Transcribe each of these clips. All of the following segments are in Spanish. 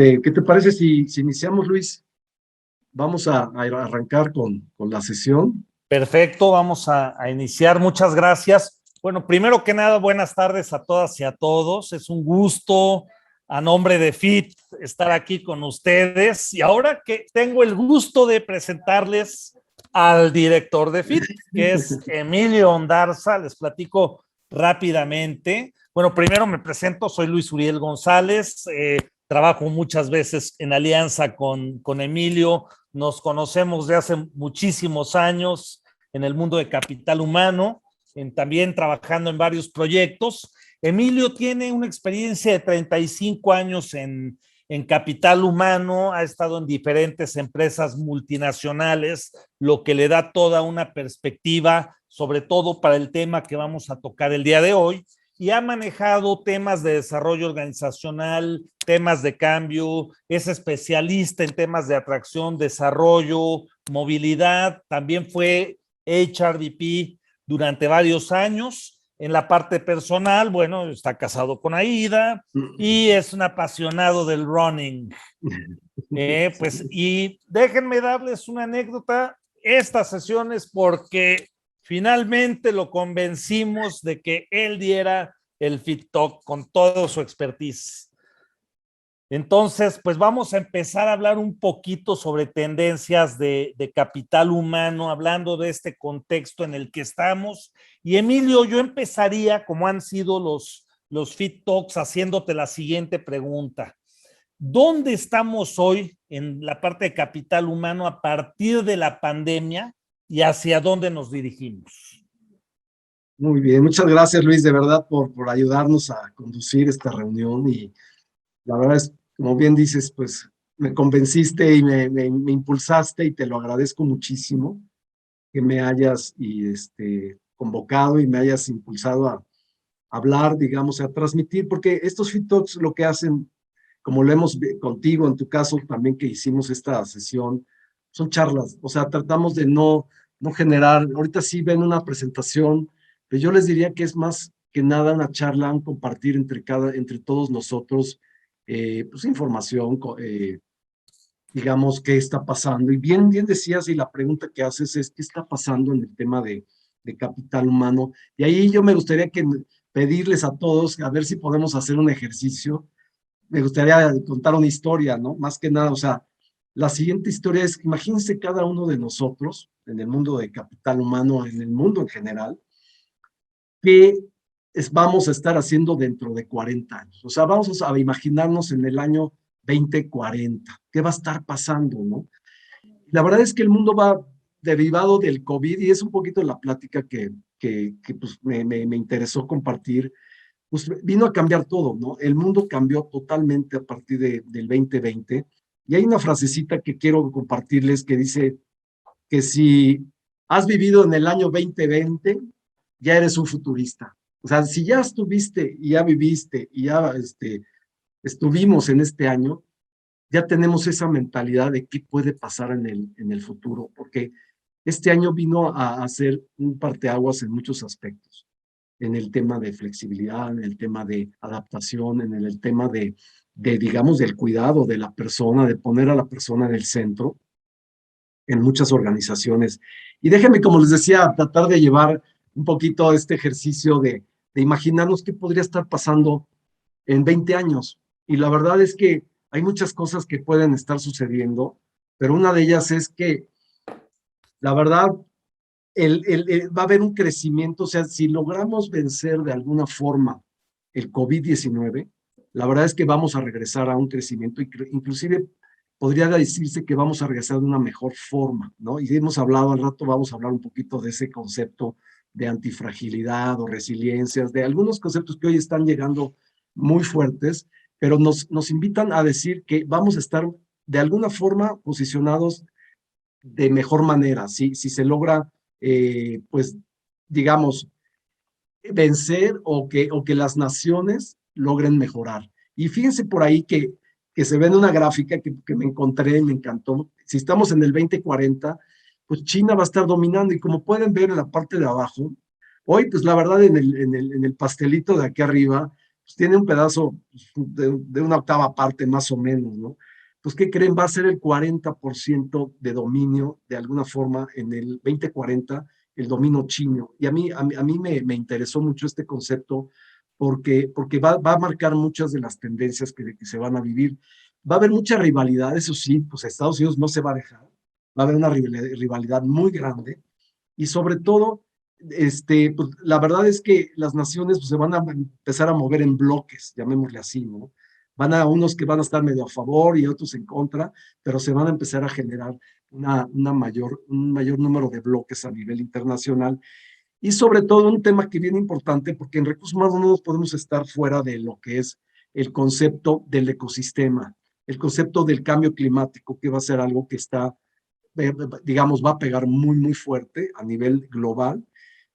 ¿Qué te parece si iniciamos, Luis? Vamos a arrancar con la sesión. Perfecto, vamos a iniciar. Muchas gracias. Bueno, primero que nada, buenas tardes a todas y a todos. Es un gusto, a nombre de FIT, estar aquí con ustedes. Y ahora que tengo el gusto de presentarles al director de FIT, que es Emilio Ondarza, les platico rápidamente. Bueno, primero me presento, soy Luis Uriel González, trabajo muchas veces en alianza con Emilio. Nos conocemos de hace muchísimos años en el mundo de capital humano, también trabajando en varios proyectos. Emilio tiene una experiencia de 35 años en capital humano, ha estado en diferentes empresas multinacionales, lo que le da toda una perspectiva, sobre todo para el tema que vamos a tocar el día de hoy, y ha manejado temas de desarrollo organizacional, temas de cambio, es especialista en temas de atracción, desarrollo, movilidad, también fue HRVP durante varios años. En la parte personal, bueno, está casado con Aida y es un apasionado del running. Y déjenme darles una anécdota. Esta sesión es porque finalmente lo convencimos de que él diera el Fit Talk con todo su expertise. Entonces, pues vamos a empezar a hablar un poquito sobre tendencias de capital humano, hablando de este contexto en el que estamos. Y Emilio, yo empezaría, como han sido los Fit Talks, haciéndote la siguiente pregunta. ¿Dónde estamos hoy en la parte de capital humano a partir de la pandemia y hacia dónde nos dirigimos? Muy bien, muchas gracias, Luis, de verdad, por ayudarnos a conducir esta reunión. Y la verdad es, como bien dices, pues me convenciste y me impulsaste, y te lo agradezco muchísimo que me hayas convocado y me hayas impulsado a hablar, digamos, a transmitir, porque estos Fit Talks lo que hacen, como lo hemos contigo, en tu caso también que hicimos esta sesión, son charlas. O sea, tratamos de no generar, ahorita sí ven una presentación, pero yo les diría que es más que nada una charla, un compartir entre todos nosotros, pues información, digamos, qué está pasando. Y bien decías, y la pregunta que haces es, ¿qué está pasando en el tema de capital humano? Y ahí yo me gustaría pedirles a todos, a ver si podemos hacer un ejercicio. Me gustaría contar una historia, ¿no? Más que nada, o sea, la siguiente historia es, imagínense cada uno de nosotros, en el mundo de capital humano, en el mundo en general, qué vamos a estar haciendo dentro de 40 años. O sea, vamos a imaginarnos en el año 2040, qué va a estar pasando, ¿no? La verdad es que el mundo va derivado del COVID, y es un poquito la plática que pues, me interesó compartir. Pues vino a cambiar todo, ¿no? El mundo cambió totalmente a partir del 2020. Y hay una frasecita que quiero compartirles que dice que si has vivido en el año 2020, ya eres un futurista. O sea, si ya estuviste y ya viviste y ya estuvimos en este año, ya tenemos esa mentalidad de qué puede pasar en el futuro, porque este año vino a ser un parteaguas en muchos aspectos, en el tema de flexibilidad, en el tema de adaptación, en el tema digamos, del cuidado de la persona, de poner a la persona en el centro en muchas organizaciones. Y déjenme, como les decía, tratar de llevar un poquito este ejercicio de imaginarnos qué podría estar pasando en 20 años. Y la verdad es que hay muchas cosas que pueden estar sucediendo, pero una de ellas es que, la verdad, va a haber un crecimiento. O sea, si logramos vencer de alguna forma el COVID-19, la verdad es que vamos a regresar a un crecimiento, inclusive podría decirse que vamos a regresar de una mejor forma, ¿no? Y hemos hablado, al rato vamos a hablar un poquito de ese concepto de antifragilidad o resiliencias, de algunos conceptos que hoy están llegando muy fuertes, pero nos invitan a decir que vamos a estar de alguna forma posicionados de mejor manera, si se logra, pues, digamos, vencer o que las naciones logren mejorar. Y fíjense por ahí que se ve en una gráfica que me encontré, me encantó. Si estamos en el 2040, pues China va a estar dominando, y como pueden ver en la parte de abajo, hoy, pues la verdad, en el pastelito de aquí arriba, pues tiene un pedazo de una octava parte más o menos, ¿no? Pues, ¿qué creen? Va a ser el 40% de dominio, de alguna forma, en el 2040, el dominio chino. Y a mí me interesó mucho este concepto porque va a marcar muchas de las tendencias que se van a vivir. Va a haber mucha rivalidad, eso sí, pues Estados Unidos no se va a dejar. Va a haber una rivalidad muy grande y sobre todo, pues, la verdad es que las naciones pues, se van a empezar a mover en bloques, llamémosle así, ¿no? Van a unos que van a estar medio a favor y otros en contra, pero se van a empezar a generar un mayor número de bloques a nivel internacional. Y sobre todo un tema que viene importante, porque en recursos humanos no nos podemos estar fuera de lo que es el concepto del ecosistema, el concepto del cambio climático, que va a ser algo que está, digamos, va a pegar muy, muy fuerte a nivel global.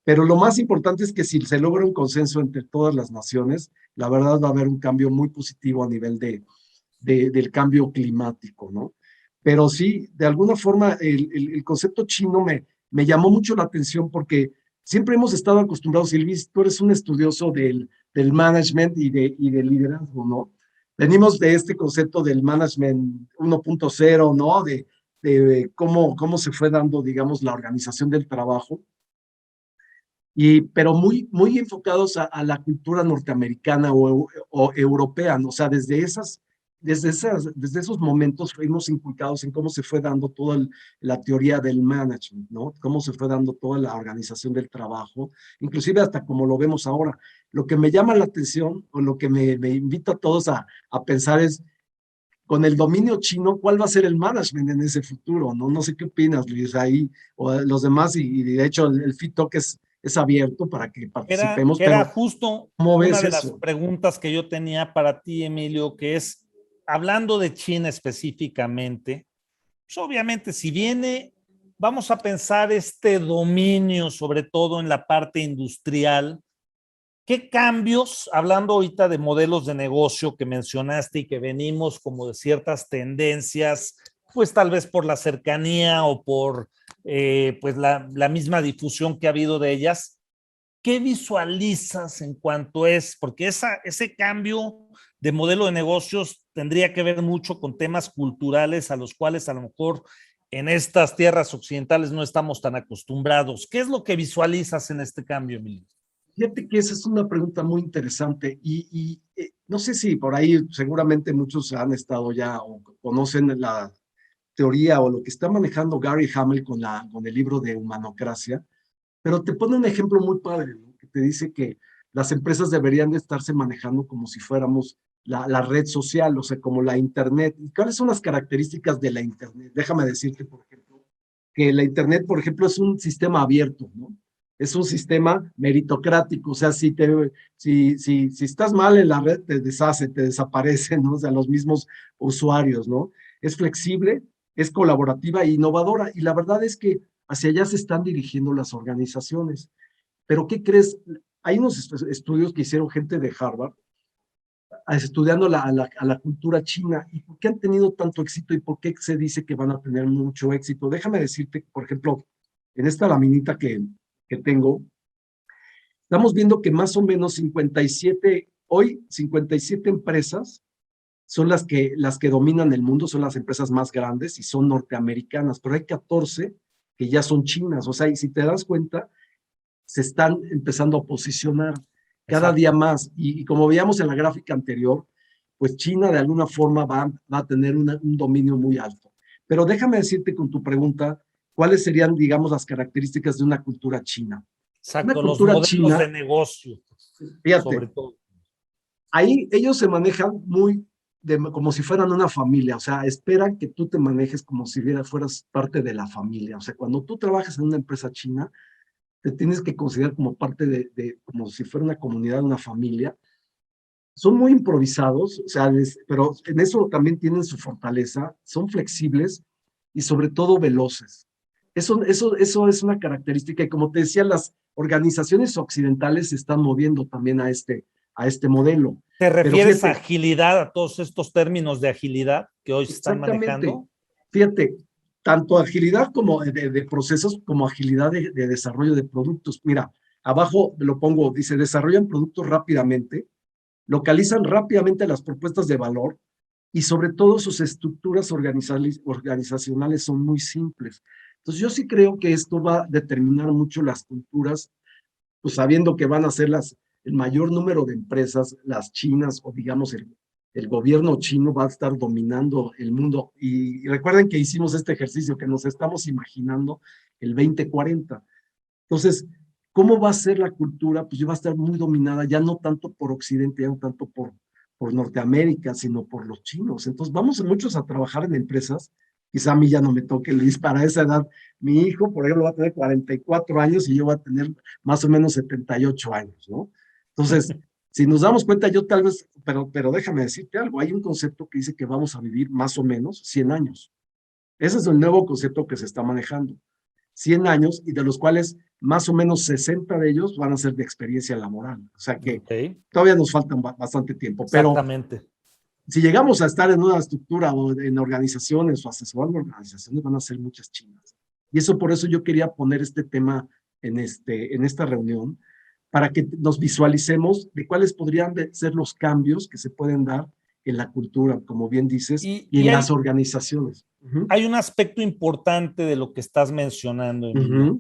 Pero lo más importante es que si se logra un consenso entre todas las naciones, la verdad va a haber un cambio muy positivo a nivel del cambio climático, ¿no? Pero sí, de alguna forma, el concepto chino me llamó mucho la atención porque siempre hemos estado acostumbrados, Silvis, tú eres un estudioso del management y del liderazgo, ¿no? Venimos de este concepto del management 1.0, ¿no? De cómo se fue dando, digamos, la organización del trabajo pero muy, muy enfocados a la cultura norteamericana o europea, ¿no? O sea, desde esos momentos fuimos inculcados en cómo se fue dando toda la teoría del management, ¿no? Cómo se fue dando toda la organización del trabajo, inclusive hasta como lo vemos ahora. Lo que me llama la atención o lo que me invita a todos a pensar es, con el dominio chino, ¿cuál va a ser el management en ese futuro? No, no sé qué opinas, Luis, ahí, o los demás, y de hecho el FITOC es abierto para que participemos, Que era pero justo ¿cómo una ves de las eso? preguntas que yo tenía para ti, Emilio, que es, hablando de China específicamente, pues obviamente si viene, vamos a pensar este dominio, sobre todo en la parte industrial, ¿qué cambios, hablando ahorita de modelos de negocio que mencionaste y que venimos como de ciertas tendencias, pues tal vez por la cercanía o por pues la misma difusión que ha habido de ellas? ¿Qué visualizas en cuanto es? Porque ese cambio de modelo de negocios tendría que ver mucho con temas culturales a los cuales a lo mejor en estas tierras occidentales no estamos tan acostumbrados. ¿Qué es lo que visualizas en este cambio, Emilio? Fíjate que esa es una pregunta muy interesante y no sé si por ahí seguramente muchos han estado ya o conocen la teoría o lo que está manejando Gary Hamel con el libro de Humanocracia, pero te pone un ejemplo muy padre, ¿no? Que te dice que las empresas deberían de estarse manejando como si fuéramos la red social, o sea, como la Internet. ¿Y cuáles son las características de la Internet? Déjame decirte, por ejemplo, que la Internet, por ejemplo, es un sistema abierto, ¿no? Es un sistema meritocrático, o sea, si estás mal en la red, te deshace, te desaparecen, ¿no? O sea, los mismos usuarios, ¿no? Es flexible, es colaborativa e innovadora, y la verdad es que hacia allá se están dirigiendo las organizaciones. Pero ¿qué crees? Hay unos estudios que hicieron gente de Harvard estudiando a la cultura china y por qué han tenido tanto éxito y por qué se dice que van a tener mucho éxito. Déjame decirte, por ejemplo, en esta laminita que tengo, estamos viendo que más o menos 57 empresas son las que dominan el mundo, son las empresas más grandes y son norteamericanas, pero hay 14 que ya son chinas. O sea, y si te das cuenta, se están empezando a posicionar cada día Exacto. más. Y como veíamos en la gráfica anterior, pues China de alguna forma va a tener un dominio muy alto. Pero déjame decirte con tu pregunta, ¿cuáles serían, digamos, las características de una cultura china? Una Exacto, los cultura modelos de china, negocio, fíjate, sobre todo. ahí ellos se manejan como si fueran una familia, o sea, esperan que tú te manejes como si fueras parte de la familia. O sea, cuando tú trabajas en una empresa china, te tienes que considerar como parte como si fuera una comunidad, una familia. Son muy improvisados, o sea, pero en eso también tienen su fortaleza, son flexibles y sobre todo veloces. Eso es una característica y como te decía, las organizaciones occidentales se están moviendo también a este modelo. ¿Te Pero refieres a fíjate, agilidad, a todos estos términos de agilidad que hoy se están exactamente, manejando? fíjate, tanto agilidad como de procesos como agilidad de desarrollo de productos. Mira, abajo lo pongo, dice, desarrollan productos rápidamente localizan rápidamente las propuestas de valor y sobre todo sus estructuras organizacionales son muy simples. Entonces yo sí creo que esto va a determinar mucho las culturas, pues sabiendo que van a ser el mayor número de empresas, las chinas o digamos el gobierno chino va a estar dominando el mundo. Y recuerden que hicimos este ejercicio que nos estamos imaginando el 2040. Entonces, ¿cómo va a ser la cultura? Pues ya va a estar muy dominada, ya no tanto por Occidente, ya no tanto por Norteamérica, sino por los chinos. Entonces, vamos muchos a trabajar en empresas. Quizá a mí ya no me toque, Luis, para esa edad. Mi hijo, por ejemplo, va a tener 44 años y yo voy a tener más o menos 78 años, ¿no? Entonces, si nos damos cuenta, yo tal vez, pero déjame decirte algo, hay un concepto que dice que vamos a vivir más o menos 100 años. Ese es el nuevo concepto que se está manejando. 100 años y de los cuales más o menos 60 de ellos van a ser de experiencia laboral. O sea que todavía nos falta bastante tiempo, pero Exactamente. si llegamos a estar en una estructura o en organizaciones o asesorando organizaciones, van a ser muchas chinas. Y eso por eso yo quería poner este tema en esta reunión, para que nos visualicemos de cuáles podrían ser los cambios que se pueden dar en la cultura, como bien dices, y en las organizaciones. Hay un aspecto importante de lo que estás mencionando, Emilio.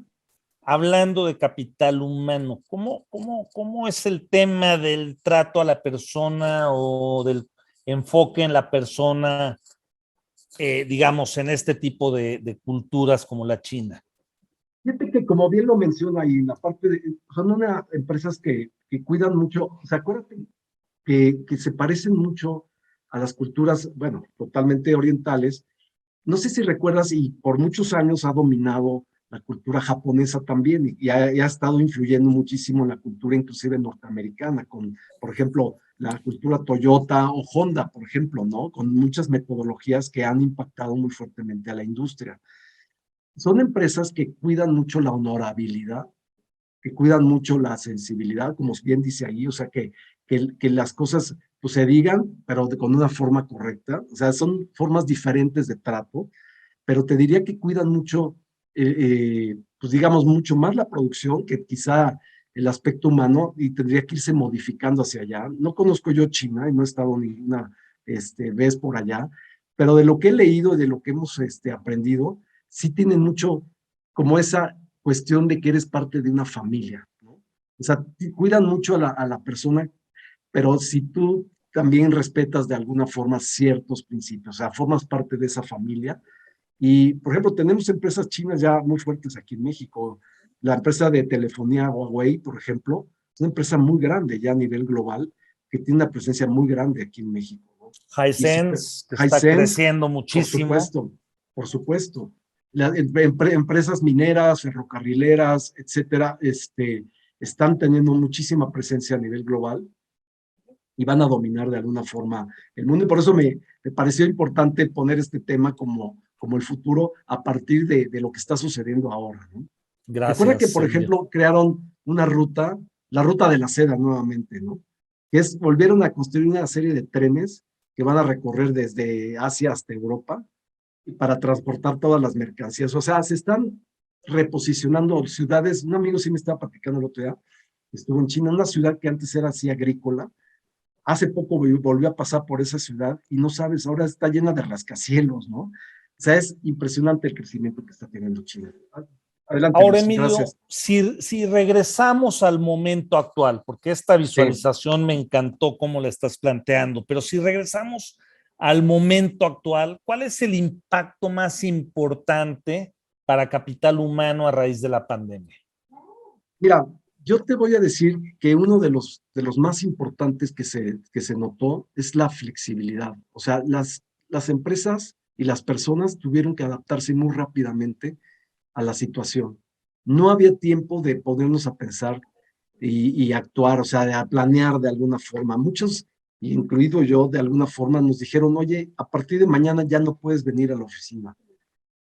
Hablando de capital humano, ¿cómo es el tema del trato a la persona o del enfoque en la persona, digamos, en este tipo de culturas como la China? Fíjate que como bien lo menciona ahí, la parte son empresas que cuidan mucho, o sea, acuérdate que se parecen mucho a las culturas, bueno, totalmente orientales. No sé si recuerdas, y por muchos años ha dominado la cultura japonesa también, y ha estado influyendo muchísimo en la cultura inclusive norteamericana, con, por ejemplo, la cultura Toyota o Honda, por ejemplo, ¿no? Con muchas metodologías que han impactado muy fuertemente a la industria. Son empresas que cuidan mucho la honorabilidad, que cuidan mucho la sensibilidad, como bien dice ahí, o sea, que las cosas pues, se digan, pero con una forma correcta. O sea, son formas diferentes de trato, pero te diría que cuidan mucho, pues digamos, mucho más la producción que quizá el aspecto humano y tendría que irse modificando hacia allá. No conozco yo China y no he estado ninguna vez por allá, pero de lo que he leído y de lo que hemos aprendido, sí tienen mucho como esa cuestión de que eres parte de una familia, ¿no? O sea, cuidan mucho a la persona, pero si tú también respetas de alguna forma ciertos principios, o sea, formas parte de esa familia. Y, por ejemplo, tenemos empresas chinas ya muy fuertes aquí en México. La empresa de telefonía Huawei, por ejemplo, es una empresa muy grande ya a nivel global, que tiene una presencia muy grande aquí en México, ¿no? Hisense, que está Hisense, creciendo por muchísimo. supuesto, por supuesto. Empresas mineras, ferrocarrileras, etcétera, están teniendo muchísima presencia a nivel global y van a dominar de alguna forma el mundo. Y por eso me pareció importante poner este tema como el futuro a partir de lo que está sucediendo ahora, ¿no? Recuerda que, Gracias, por Emilio. ejemplo, crearon una ruta, la ruta de la seda nuevamente, ¿no? Que es, volvieron a construir una serie de trenes que van a recorrer desde Asia hasta Europa para transportar todas las mercancías. O sea, se están reposicionando ciudades. Un amigo sí me estaba platicando el otro día, estuvo en China, una ciudad que antes era así agrícola. Hace poco volvió a pasar por esa ciudad y no sabes, ahora está llena de rascacielos, ¿no? O sea, es impresionante el crecimiento que está teniendo China. Adelante, Ahora, Luis, Emilio, gracias. si regresamos al momento actual, porque esta Sí. visualización me encantó cómo la estás planteando, pero si regresamos al momento actual, ¿cuál es el impacto más importante para capital humano a raíz de la pandemia? Mira, yo te voy a decir que uno de los más importantes que se notó es la flexibilidad. O sea, las empresas y las personas tuvieron que adaptarse muy rápidamente a la situación. No había tiempo de ponernos a pensar y actuar, o sea, de planear de alguna forma. Muchos, incluido yo, de alguna forma nos dijeron, oye, a partir de mañana ya no puedes venir a la oficina.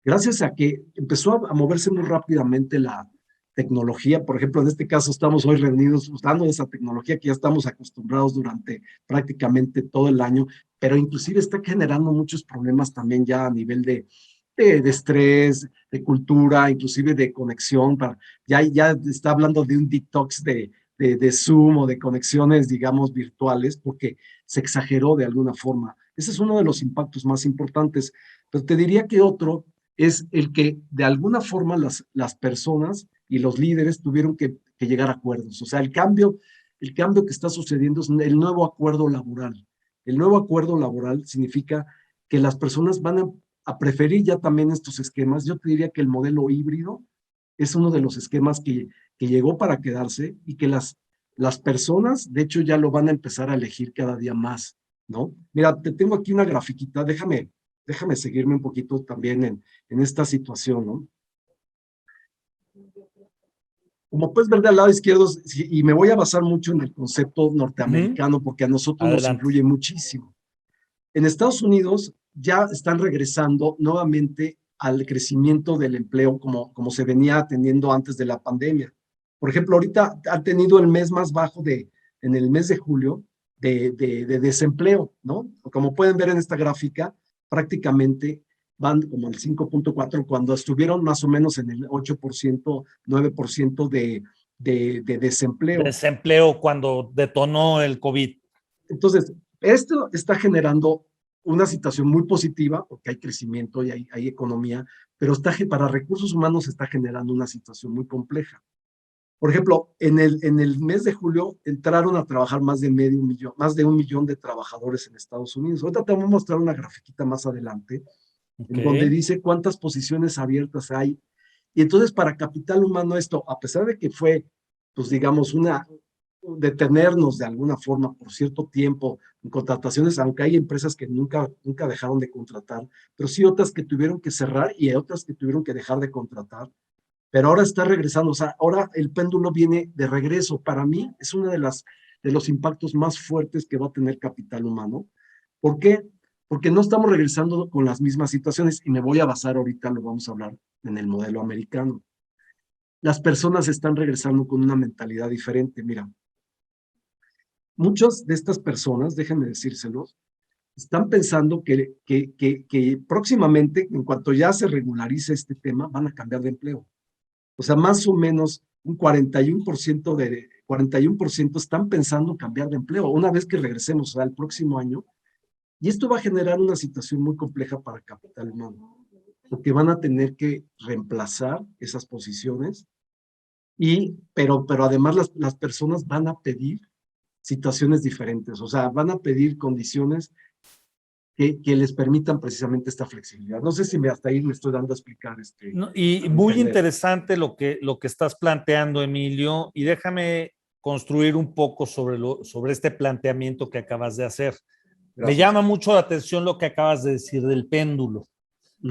Gracias a que empezó a moverse muy rápidamente la tecnología, por ejemplo, en este caso estamos hoy reunidos usando esa tecnología que ya estamos acostumbrados durante prácticamente todo el año, pero inclusive está generando muchos problemas también ya a nivel de estrés, de cultura, inclusive de conexión. Ya está hablando de un detox de de Zoom o de conexiones, digamos, virtuales, porque se exageró de alguna forma. Ese es uno de los impactos más importantes. Pero te diría que otro es el que de alguna forma las personas y los líderes tuvieron que llegar a acuerdos. O sea, el cambio que está sucediendo es el nuevo acuerdo laboral. El nuevo acuerdo laboral significa que las personas van a preferir ya también estos esquemas. Yo te diría que el modelo híbrido es uno de los esquemas que llegó para quedarse y que las personas, de hecho, ya lo van a empezar a elegir cada día más, ¿no? Mira, te tengo aquí una grafiquita, déjame seguirme un poquito también en esta situación, ¿no? Como puedes ver del lado izquierdo, y me voy a basar mucho en el concepto norteamericano, porque a nosotros nos Adelante. influye muchísimo. En Estados Unidos ya están regresando nuevamente al crecimiento del empleo como se venía teniendo antes de la pandemia. Por ejemplo, ahorita han tenido el mes más bajo en el mes de julio de desempleo, ¿no? Como pueden ver en esta gráfica, prácticamente van como al 5.4 cuando estuvieron más o menos en el 8%, 9% de desempleo. Desempleo cuando detonó el COVID. Entonces, esto está generando una situación muy positiva porque hay crecimiento y hay economía, pero para recursos humanos está generando una situación muy compleja. Por ejemplo, en el mes de julio entraron a trabajar más de medio millón, más de 1 millón de trabajadores en Estados Unidos. Ahorita te voy a mostrar una grafiquita más adelante en donde Okay. dice cuántas posiciones abiertas hay. Y entonces para capital humano esto, a pesar de que fue, pues digamos, detenernos de alguna forma por cierto tiempo en contrataciones, aunque hay empresas que nunca dejaron de contratar, pero sí otras que tuvieron que cerrar y otras que tuvieron que dejar de contratar, pero ahora está regresando, o sea, ahora el péndulo viene de regreso. Para mí es uno de los impactos más fuertes que va a tener capital humano. ¿Por qué? Porque no estamos regresando con las mismas situaciones y me voy a basar ahorita, lo vamos a hablar en el modelo americano. Las personas están regresando con una mentalidad diferente. Mira, muchas de estas personas, déjenme decírselos, están pensando que próximamente, en cuanto ya se regularice este tema, van a cambiar de empleo. O sea, más o menos un 41% están pensando cambiar de empleo una vez que regresemos al próximo año. Y esto va a generar una situación muy compleja para capital humano, porque van a tener que reemplazar esas posiciones, pero además las personas van a pedir situaciones diferentes, o sea, van a pedir condiciones que les permitan precisamente esta flexibilidad. No sé si hasta ahí me estoy dando a explicar. No, y A muy entender. interesante lo que estás planteando, Emilio, y déjame construir un poco sobre este planteamiento que acabas de hacer. Me Gracias. llama mucho la atención lo que acabas de decir del péndulo,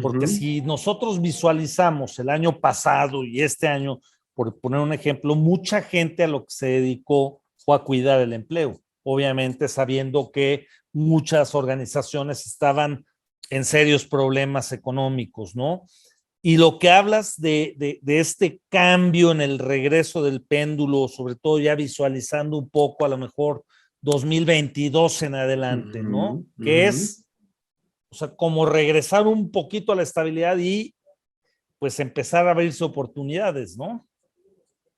porque si nosotros visualizamos el año pasado y este año, por poner un ejemplo, mucha gente a lo que se dedicó fue a cuidar el empleo, obviamente sabiendo que muchas organizaciones estaban en serios problemas económicos, ¿no? Y lo que hablas de este cambio en el regreso del péndulo, sobre todo ya visualizando un poco a lo mejor 2022 en adelante, ¿no? Que es, o sea, como regresar un poquito a la estabilidad y pues empezar a abrirse oportunidades, ¿no?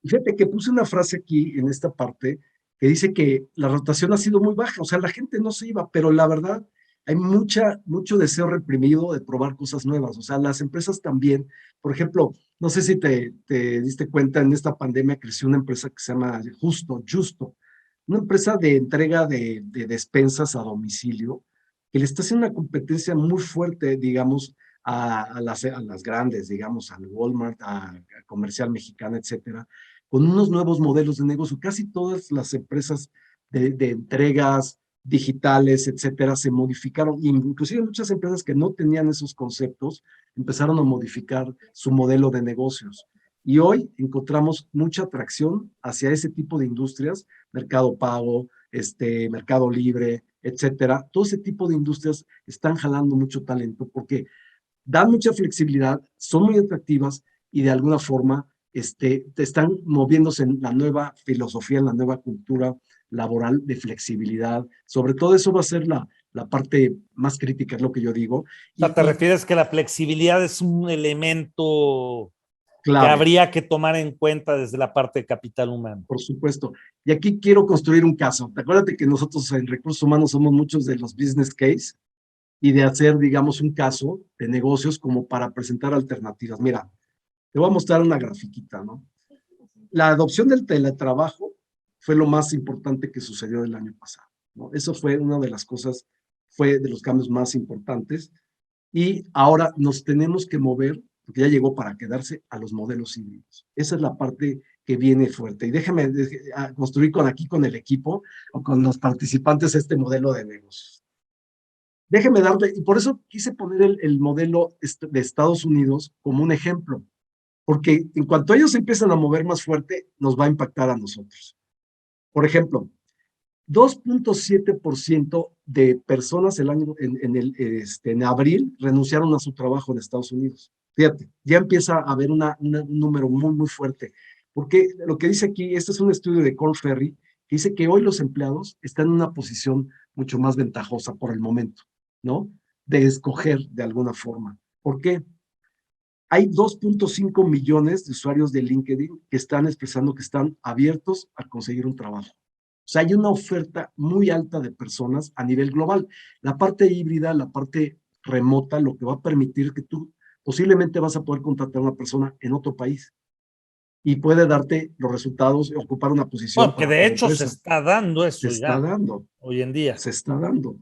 Fíjate que puse una frase aquí en esta parte que dice que la rotación ha sido muy baja, o sea, la gente no se iba, pero la verdad hay mucho deseo reprimido de probar cosas nuevas, o sea, las empresas también, por ejemplo, no sé si te diste cuenta, en esta pandemia creció una empresa que se llama Justo, una empresa de entrega de despensas a domicilio, que le está haciendo una competencia muy fuerte, digamos, a las grandes, digamos, al Walmart, a Comercial Mexicana, etcétera, con unos nuevos modelos de negocio. Casi todas las empresas de entregas digitales, etcétera, se modificaron, inclusive muchas empresas que no tenían esos conceptos empezaron a modificar su modelo de negocios. Y hoy encontramos mucha atracción hacia ese tipo de industrias, Mercado Pago, Mercado Libre, etcétera. Todo ese tipo de industrias están jalando mucho talento porque dan mucha flexibilidad, son muy atractivas y de alguna forma te están moviéndose en la nueva filosofía, en la nueva cultura laboral de flexibilidad. Sobre todo eso va a ser la parte más crítica, es lo que yo digo. O sea, te refieres que la flexibilidad es un elemento que clave, habría que tomar en cuenta desde la parte de capital humano. por supuesto. Y aquí quiero construir un caso. Acuérdate que nosotros en recursos humanos somos muchos de los business case y de hacer, digamos, un caso de negocios como para presentar alternativas. Mira, te voy a mostrar una grafiquita, ¿no? La adopción del teletrabajo fue lo más importante que sucedió el año pasado, ¿no? Eso fue una de las cosas, fue de los cambios más importantes. Y ahora nos tenemos que mover, porque ya llegó para quedarse, a los modelos híbridos. Esa es la parte que viene fuerte. Y déjame construir aquí con el equipo o con los participantes este modelo de negocios. Déjeme darle, y por eso quise poner el modelo de Estados Unidos como un ejemplo, porque en cuanto ellos empiezan a mover más fuerte, nos va a impactar a nosotros. Por ejemplo, 2.7% de personas en abril renunciaron a su trabajo en Estados Unidos. Fíjate, ya empieza a haber un número muy, muy fuerte. Porque lo que dice aquí, este es un estudio de Korn Ferry, que dice que hoy los empleados están en una posición mucho más ventajosa por el momento, ¿no? De escoger de alguna forma. ¿Por qué? Hay 2.5 millones de usuarios de LinkedIn que están expresando que están abiertos a conseguir un trabajo. O sea, hay una oferta muy alta de personas a nivel global. La parte híbrida, la parte remota, lo que va a permitir que tú posiblemente vas a poder contratar a una persona en otro país y puede darte los resultados, ocupar una posición Bueno, que para de tu hecho se empresa. está dando Se eso está ya dando, hoy en día. se está dando.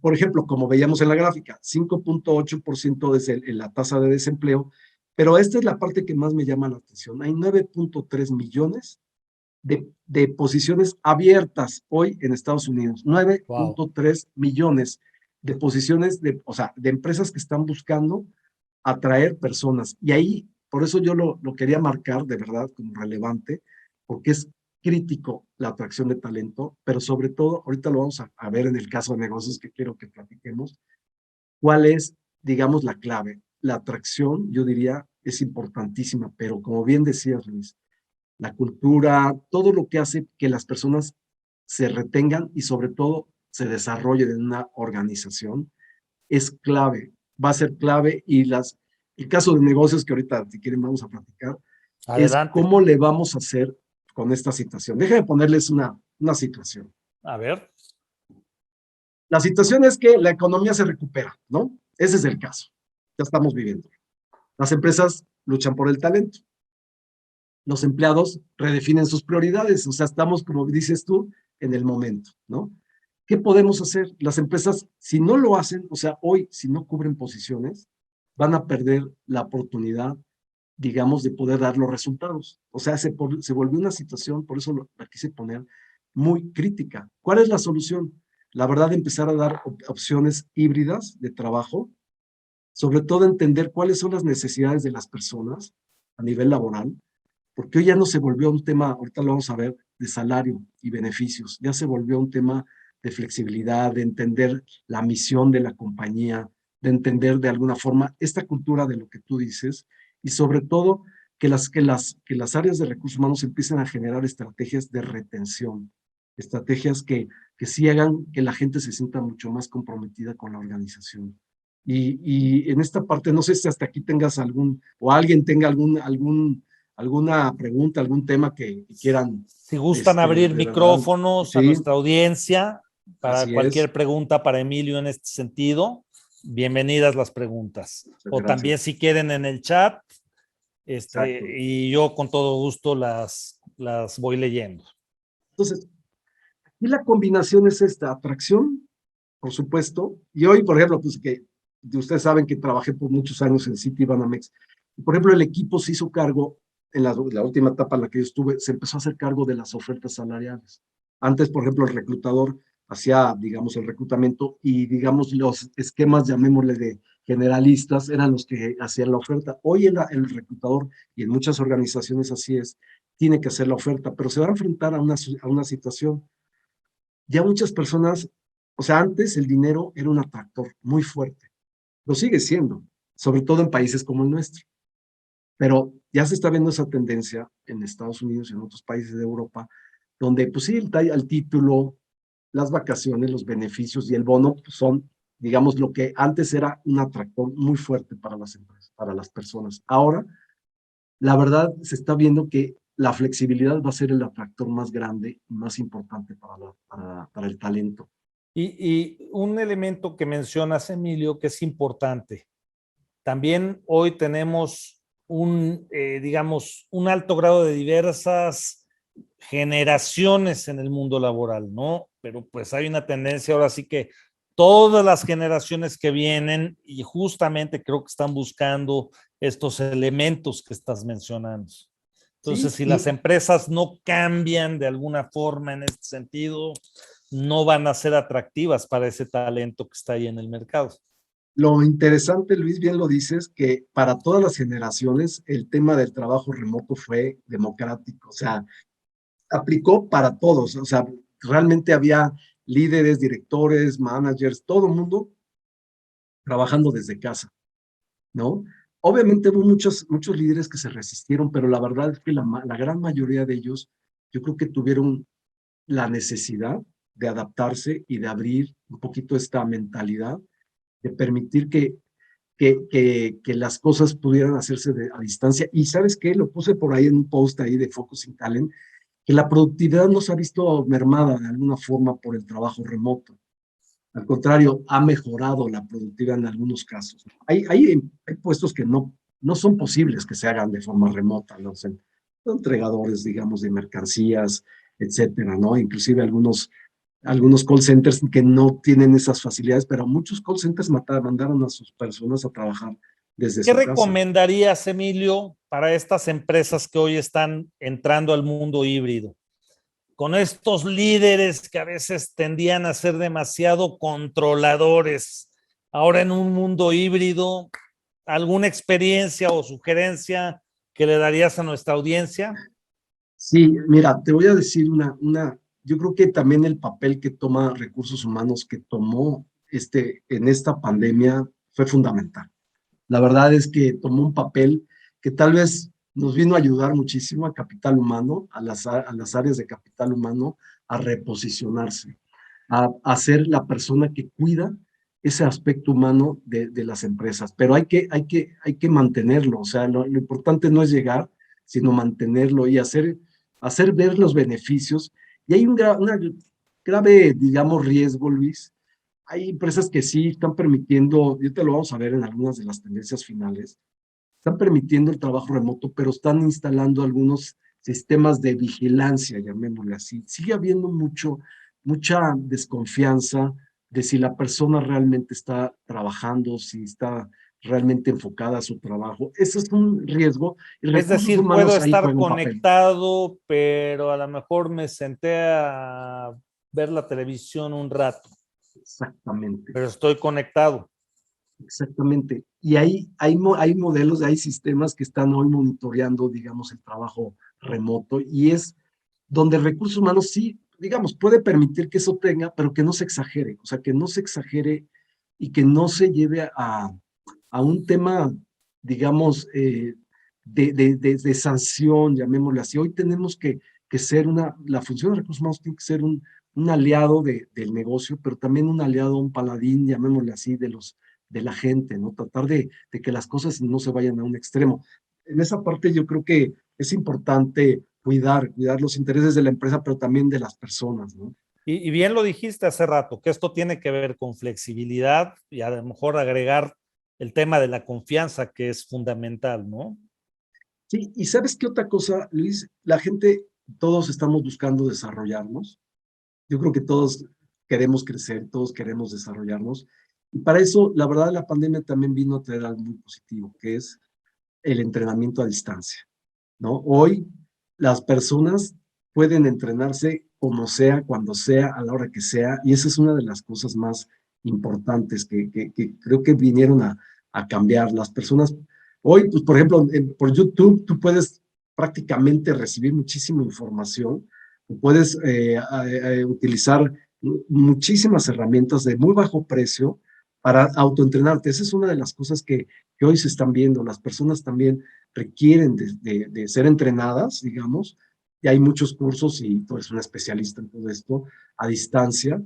Por ejemplo, como veíamos en la gráfica, 5.8% es la tasa de desempleo, pero esta es la parte que más me llama la atención. Hay 9.3 millones de posiciones abiertas hoy en Estados Unidos. Wow. 9.3 millones de posiciones, o sea, de empresas que están buscando atraer personas. Y ahí, por eso yo lo quería marcar de verdad como relevante, porque es crítico la atracción de talento, pero sobre todo, ahorita lo vamos a ver en el caso de negocios que quiero que platiquemos, cuál es, digamos, la clave. La atracción, yo diría, es importantísima, pero como bien decías, Luis, la cultura, todo lo que hace que las personas se retengan y sobre todo se desarrollen en una organización es clave, va a ser clave y el caso de negocios que ahorita, si quieren, vamos a platicar, es Adelante. cómo le vamos a hacer con esta situación. Déjenme ponerles una situación. A ver. La situación es que la economía se recupera, ¿no? Ese es el caso. Ya estamos viviendo. Las empresas luchan por el talento. Los empleados redefinen sus prioridades. O sea, estamos, como dices tú, en el momento, ¿no? ¿Qué podemos hacer? Las empresas, si no lo hacen, o sea, hoy, si no cubren posiciones, van a perder la oportunidad, digamos, de poder dar los resultados. O sea, se volvió una situación, por eso la quise poner, muy crítica. ¿Cuál es la solución? La verdad, empezar a dar opciones híbridas de trabajo, sobre todo entender cuáles son las necesidades de las personas a nivel laboral, porque hoy ya no se volvió un tema, ahorita lo vamos a ver, de salario y beneficios, ya se volvió un tema de flexibilidad, de entender la misión de la compañía, de entender de alguna forma esta cultura de lo que tú dices y sobre todo que las áreas de recursos humanos empiecen a generar estrategias de retención, estrategias que sí hagan que la gente se sienta mucho más comprometida con la organización. Y en esta parte, no sé si hasta aquí tengas o alguien tenga alguna pregunta, algún tema que quieran. Si gustan abrir De verdad, micrófonos a sí, nuestra audiencia para así es. cualquier pregunta para Emilio en este sentido, bienvenidas las preguntas. Muchas O también gracias. si quieren en el chat, Exacto. y yo con todo gusto las voy leyendo. Entonces, y la combinación es esta, atracción, por supuesto, y hoy, por ejemplo, pues que ustedes saben que trabajé por muchos años en Citibanamex, y por ejemplo, el equipo se hizo cargo, en la última etapa en la que yo estuve, se empezó a hacer cargo de las ofertas salariales. Antes, por ejemplo, el reclutador hacía, digamos, el reclutamiento y, digamos, los esquemas, llamémosle de generalistas, eran los que hacían la oferta. Hoy el reclutador, y en muchas organizaciones así es, tiene que hacer la oferta, pero se va a enfrentar a una situación. Ya muchas personas, o sea, antes el dinero era un atractor muy fuerte, lo sigue siendo, sobre todo en países como el nuestro, pero ya se está viendo esa tendencia en Estados Unidos y en otros países de Europa, donde pues sí, el título, las vacaciones, los beneficios y el bono pues, son, digamos, lo que antes era un atractor muy fuerte para las empresas, para las personas. Ahora la verdad se está viendo que la flexibilidad va a ser el atractor más grande y más importante para el talento. Y un elemento que mencionas, Emilio, que es importante. También hoy tenemos digamos, un alto grado de diversas generaciones en el mundo laboral, ¿no? Pero pues hay una tendencia ahora sí que todas las generaciones que vienen y justamente creo que están buscando estos elementos que estás mencionando. Entonces, Sí, si las y empresas no cambian de alguna forma en este sentido, no van a ser atractivas para ese talento que está ahí en el mercado. lo interesante, Luis, bien lo dices, que para todas las generaciones el tema del trabajo remoto fue democrático, o sea, aplicó para todos, o sea, realmente había líderes, directores, managers, todo el mundo trabajando desde casa, ¿no? Obviamente hubo muchos líderes que se resistieron, pero la verdad es que la gran mayoría de ellos, yo creo que tuvieron la necesidad de adaptarse y de abrir un poquito esta mentalidad, de permitir que las cosas pudieran hacerse a distancia. Y ¿sabes qué? Lo puse por ahí en un post ahí de Focusing Talent, que la productividad no se ha visto mermada de alguna forma por el trabajo remoto. Al contrario, ha mejorado la productividad en algunos casos. Hay puestos que no son posibles que se hagan de forma remota, ¿no? O sea, entregadores, digamos, de mercancías, etcétera, ¿no? Inclusive algunos call centers que no tienen esas facilidades, pero muchos call centers mandaron a sus personas a trabajar desde ¿Qué su casa. recomendarías, Emilio, para estas empresas que hoy están entrando al mundo híbrido? Con estos líderes que a veces tendían a ser demasiado controladores, ahora en un mundo híbrido, ¿alguna experiencia o sugerencia que le darías a nuestra audiencia? Sí, mira, te voy a decir yo creo que también el papel que toma recursos humanos, que tomó en esta pandemia, fue fundamental. La verdad es que tomó un papel que tal vez nos vino a ayudar muchísimo a capital humano, a las áreas de capital humano, a reposicionarse, a ser la persona que cuida ese aspecto humano de las empresas. Pero hay que mantenerlo, o sea, lo importante no es llegar, sino mantenerlo y hacer ver los beneficios. Y hay una grave, digamos, riesgo, Luis. Hay empresas que sí están permitiendo, y te lo vamos a ver en algunas de las tendencias finales, están permitiendo el trabajo remoto, pero están instalando algunos sistemas de vigilancia, llamémosle así. Sigue habiendo mucha desconfianza de si la persona realmente está trabajando, si está realmente enfocada a su trabajo. Eso es un riesgo y Es recursos decir, puedo humanos ahí estar juegan un papel. conectado, pero a lo mejor me senté a ver la televisión un rato, Exactamente. pero estoy conectado. Exactamente. Y hay modelos, hay sistemas que están hoy monitoreando, digamos, el trabajo remoto y es donde recursos humanos sí, digamos, puede permitir que eso tenga, pero que no se exagere, o sea, que no se exagere y que no se lleve a un tema, digamos, de sanción, llamémosle así. Hoy tenemos que ser la función de recursos humanos tiene que ser un aliado del negocio, pero también un aliado, un paladín, llamémosle así, de la gente, ¿no? Tratar de que las cosas no se vayan a un extremo. En esa parte yo creo que es importante cuidar los intereses de la empresa, pero también de las personas, ¿no? Y bien lo dijiste hace rato, que esto tiene que ver con flexibilidad y a lo mejor agregar el tema de la confianza, que es fundamental, ¿no? Sí, y ¿sabes qué otra cosa, Luis? La gente, todos estamos buscando desarrollarnos. Yo creo que todos queremos crecer, todos queremos desarrollarnos. Y para eso, la verdad, la pandemia también vino a traer algo muy positivo, que es el entrenamiento a distancia, ¿no? Hoy las personas pueden entrenarse como sea, cuando sea, a la hora que sea, y esa es una de las cosas más importantes que creo que vinieron a cambiar. Las personas, hoy, pues, por ejemplo, por YouTube, tú puedes prácticamente recibir muchísima información, puedes utilizar muchísimas herramientas de muy bajo precio para autoentrenarte. Esa es una de las cosas que hoy se están viendo. Las personas también requieren de ser entrenadas, digamos, y hay muchos cursos y tú eres un especialista en todo esto a distancia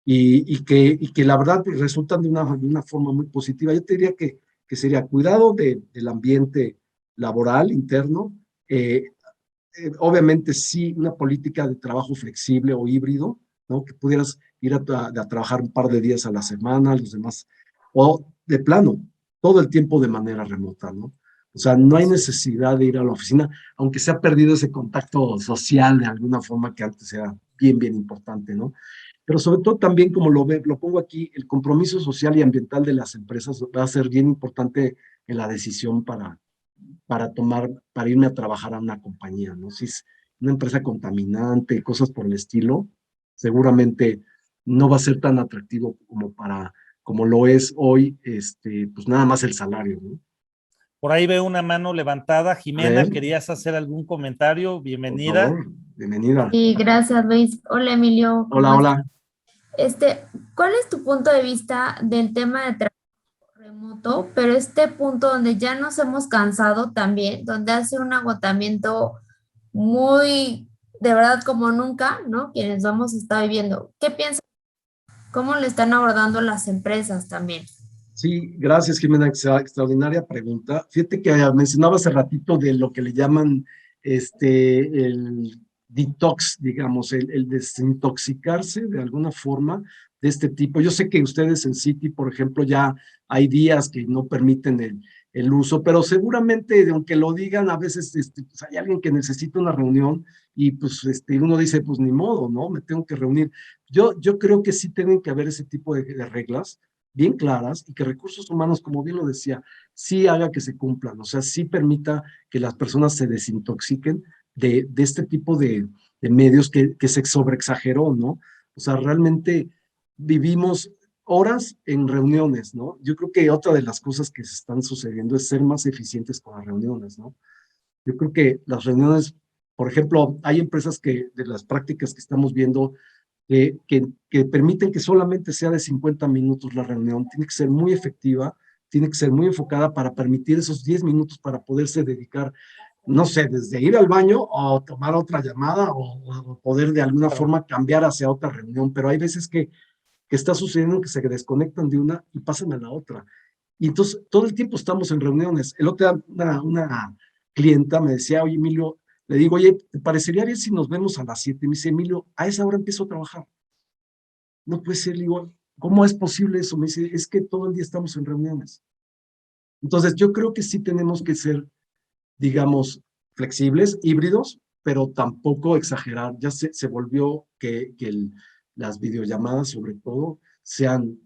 y que la verdad pues, resultan de una forma muy positiva. Yo te diría que sería cuidado del ambiente laboral interno. Obviamente sí, una política de trabajo flexible o híbrido, ¿no? Que pudieras ir a trabajar un par de días a la semana, los demás, o de plano, todo el tiempo de manera remota, ¿no? O sea, no hay necesidad de ir a la oficina, aunque se ha perdido ese contacto social de alguna forma que antes era bien, bien importante, ¿no? Pero sobre todo también, como lo pongo aquí, el compromiso social y ambiental de las empresas va a ser bien importante en la decisión para irme a trabajar a una compañía, ¿no? Si es una empresa contaminante, cosas por el estilo, seguramente no va a ser tan atractivo como lo es hoy, pues nada más el salario, ¿no? Por ahí veo una mano levantada. A Jimena, ver, ¿querías hacer algún comentario? por Bienvenida. favor, bienvenida. Sí, gracias, Luis. Hola, Emilio, Hola, ¿cómo estás? hola. ¿Cuál es tu punto de vista del tema de trabajo remoto? Pero este punto donde ya nos hemos cansado también, donde hace un agotamiento muy, de verdad, como nunca, ¿no? Quienes lo hemos estado viviendo. ¿Qué piensas? ¿Cómo lo están abordando las empresas también? Sí, gracias, Jimena, extraordinaria pregunta. Fíjate que mencionaba hace ratito de lo que le llaman el detox, digamos, el desintoxicarse de alguna forma de este tipo. Yo sé que ustedes en Citi, por ejemplo, ya hay días que no permiten el uso, pero seguramente, aunque lo digan, a veces pues hay alguien que necesita una reunión y pues uno dice, pues ni modo, ¿no? Me tengo que reunir. Yo creo que sí tienen que haber ese tipo de reglas bien claras y que recursos humanos, como bien lo decía, sí haga que se cumplan, o sea, sí permita que las personas se desintoxiquen de este tipo de medios que se sobreexageró, ¿no? O sea, realmente vivimos horas en reuniones, ¿no? Yo creo que otra de las cosas que se están sucediendo es ser más eficientes con las reuniones, ¿no? Yo creo que las reuniones, por ejemplo, hay empresas que de las prácticas que estamos viendo que permiten que solamente sea de 50 minutos la reunión, tiene que ser muy efectiva, tiene que ser muy enfocada para permitir esos 10 minutos para poderse dedicar, no sé, desde ir al baño o tomar otra llamada o poder de alguna Claro. forma cambiar hacia otra reunión, pero hay veces que está sucediendo que se desconectan de una y pasan a la otra. Y entonces todo el tiempo estamos en reuniones. El otro día una clienta me decía, oye, Emilio, le digo, oye, ¿te parecería bien si nos vemos a las 7? Me dice, Emilio, a esa hora empiezo a trabajar. No puede ser, le digo, ¿cómo es posible eso? Me dice, es que todo el día estamos en reuniones. Entonces, yo creo que sí tenemos que ser, digamos, flexibles, híbridos, pero tampoco exagerar. Ya se volvió que las videollamadas, sobre todo, sean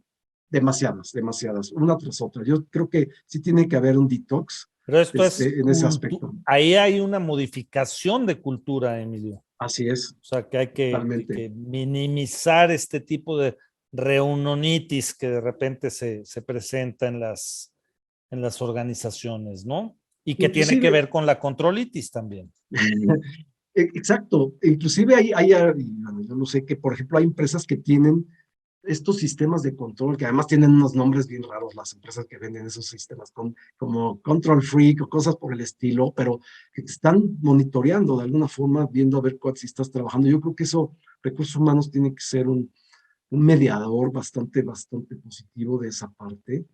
demasiadas, demasiadas, una tras otra. Yo creo que sí tiene que haber un detox Pero esto es, en ese aspecto. ahí hay una modificación de cultura, Emilio. Así es, O sea, que hay totalmente. que minimizar este tipo de reunonitis que de repente se presenta en las organizaciones, ¿no? Y que tiene que Inclusive, ver con la controlitis también. exacto, inclusive yo no sé, que por ejemplo hay empresas que tienen estos sistemas de control, que además tienen unos nombres bien raros, las empresas que venden esos sistemas, como Control Freak o cosas por el estilo, pero que te están monitoreando de alguna forma, viendo a ver si estás trabajando. Yo creo que eso, recursos humanos tiene que ser un mediador bastante, bastante positivo de esa parte,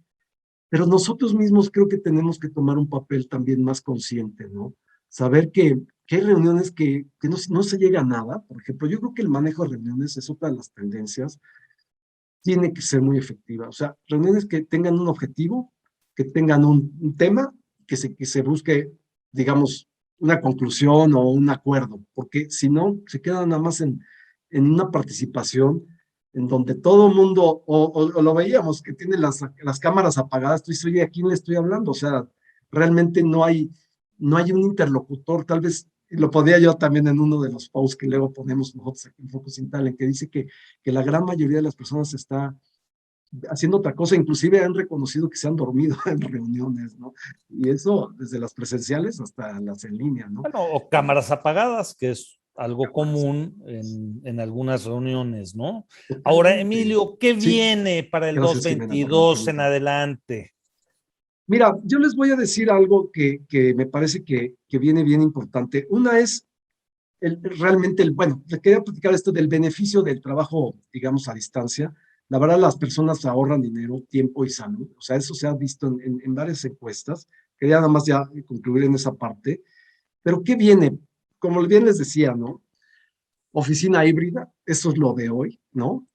pero nosotros mismos creo que tenemos que tomar un papel también más consciente, ¿no? Saber que hay reuniones que no se llega a nada. Por ejemplo, yo creo que el manejo de reuniones es otra de las tendencias, tiene que ser muy efectiva. O sea, reuniones que tengan un objetivo, que tengan un tema, que se busque, digamos, una conclusión o un acuerdo, porque si no, se queda nada más en una participación en donde todo el mundo, o lo veíamos, que tiene las cámaras apagadas, tú dices, oye, ¿a quién le estoy hablando? O sea, realmente no hay un interlocutor, tal vez lo podía yo también en uno de los posts que luego ponemos nosotros aquí en Focus in Talent, que dice que la gran mayoría de las personas está haciendo otra cosa, inclusive han reconocido que se han dormido en reuniones, ¿no? Y eso desde las presenciales hasta las en línea, ¿no? Bueno, o cámaras apagadas, que es algo Cámaras. común en algunas reuniones, ¿no? Ahora, Totalmente. Emilio, ¿qué Sí, viene para el gracias, Jimena, por la 2022 en pregunta. adelante? Mira, yo les voy a decir algo que me parece que viene bien importante. Una es realmente, bueno, le quería platicar esto del beneficio del trabajo, digamos, a distancia. La verdad, las personas ahorran dinero, tiempo y salud. O sea, eso se ha visto en varias encuestas. quería nada más ya concluir en esa parte. Pero ¿qué viene? Como bien les decía, ¿no? Oficina híbrida, eso es lo de hoy, ¿no?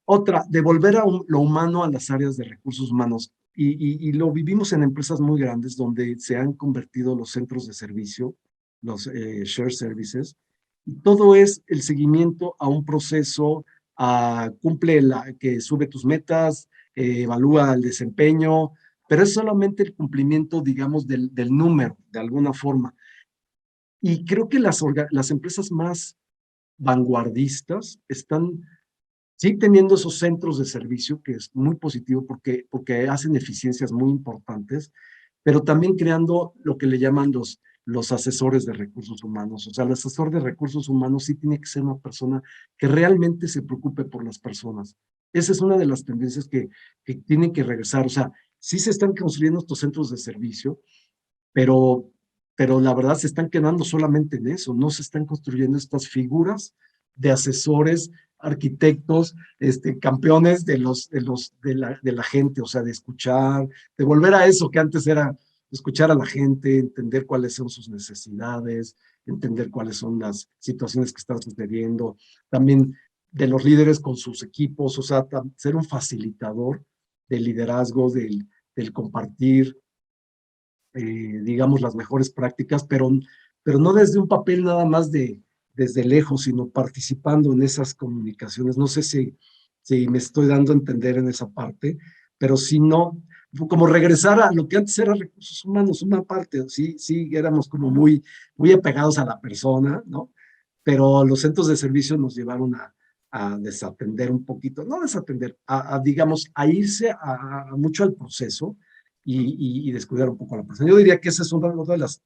Otra, devolver lo humano a las áreas de recursos humanos. Y lo vivimos en empresas muy grandes donde se han convertido los centros de servicio, los shared services, y todo es el seguimiento a un proceso, que sube tus metas, evalúa el desempeño, pero es solamente el cumplimiento, digamos, del número, de alguna forma. Y creo que las empresas más vanguardistas están sí teniendo esos centros de servicio, que es muy positivo porque hacen eficiencias muy importantes, pero también creando lo que le llaman los asesores de recursos humanos. O sea, el asesor de recursos humanos sí tiene que ser una persona que realmente se preocupe por las personas. Esa es una de las tendencias que tienen que regresar. O sea, sí se están construyendo estos centros de servicio, pero, pero la verdad se están quedando solamente en eso, no se están construyendo estas figuras de asesores, arquitectos, campeones de la gente, o sea, de escuchar, de volver a eso que antes era escuchar a la gente, entender cuáles son sus necesidades, entender cuáles son las situaciones que están sucediendo, también de los líderes con sus equipos, o sea, ser un facilitador del liderazgo, del compartir, digamos, las mejores prácticas, pero no desde un papel nada más desde lejos, sino participando en esas comunicaciones. No sé si me estoy dando a entender en esa parte, pero si no, como regresar a lo que antes era recursos humanos, una parte, sí, éramos como muy apegados a la persona, ¿no? Pero los centros de servicio nos llevaron a desatender un poquito, no desatender, digamos, a irse mucho al proceso y descuidar un poco a la persona. Yo diría que esa es una de las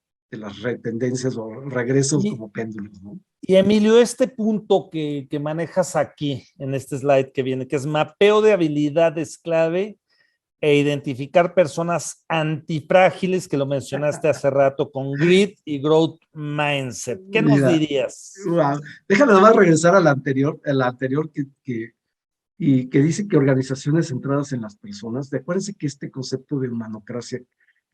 tendencias o regresos como péndulos, ¿no? Y Emilio, este punto que manejas aquí en este slide que viene, que es mapeo de habilidades clave e identificar personas antifrágiles, que lo mencionaste hace rato, con grit y growth mindset. ¿Qué nos Mira, dirías? wow. Déjame nada más regresar a la anterior y que dice que organizaciones centradas en las personas. Acuérdense que este concepto de humanocracia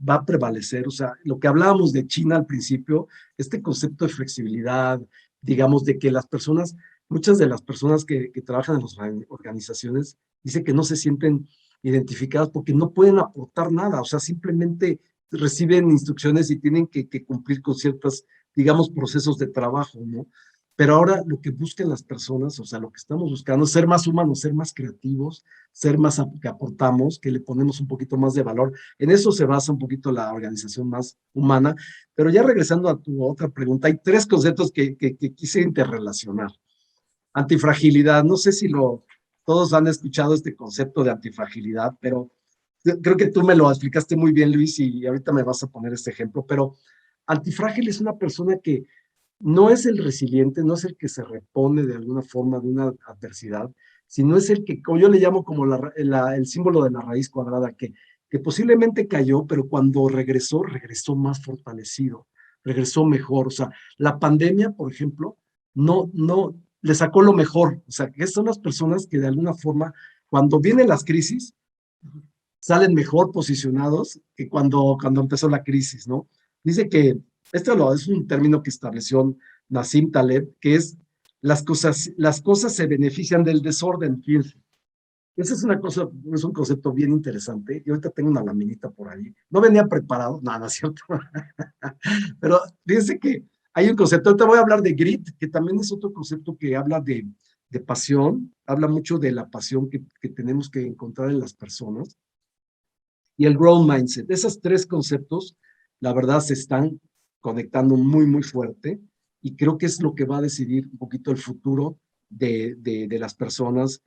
va a prevalecer, o sea, lo que hablábamos de China al principio, este concepto de flexibilidad, digamos, de que las personas, muchas de las personas que trabajan en las organizaciones, dice que no se sienten identificadas porque no pueden aportar nada, o sea, simplemente reciben instrucciones y tienen que cumplir con ciertos, digamos, procesos de trabajo, ¿no? Pero ahora lo que buscan las personas, o sea, lo que estamos buscando es ser más humanos, ser más creativos, ser más que aportamos, que le ponemos un poquito más de valor. En eso se basa un poquito la organización más humana. Pero ya regresando a tu otra pregunta, hay tres conceptos que quise interrelacionar. Antifragilidad, no sé si todos han escuchado este concepto de antifragilidad, pero creo que tú me lo explicaste muy bien, Luis, y ahorita me vas a poner este ejemplo, pero antifrágil es una persona que no es el resiliente, no es el que se repone de alguna forma de una adversidad, sino es el que, como yo le llamo como el símbolo de la raíz cuadrada, que posiblemente cayó, pero cuando regresó más fortalecido, regresó mejor. O sea, la pandemia, por ejemplo, no le sacó lo mejor. O sea, que son las personas que de alguna forma, cuando vienen las crisis, salen mejor posicionados que cuando empezó la crisis, ¿no? Dice que esto es un término que estableció Nassim Taleb, que es las cosas se benefician del desorden, fíjense. Esa es es un concepto bien interesante. Y ahorita tengo una laminita por ahí. No venía preparado, nada, ¿cierto? Pero fíjense que hay un concepto. Ahorita voy a hablar de grit, que también es otro concepto que habla de pasión, habla mucho de la pasión que tenemos que encontrar en las personas. Y el growth mindset. Esos tres conceptos, la verdad, se están conectando muy fuerte y creo que es lo que va a decidir un poquito el futuro de las personas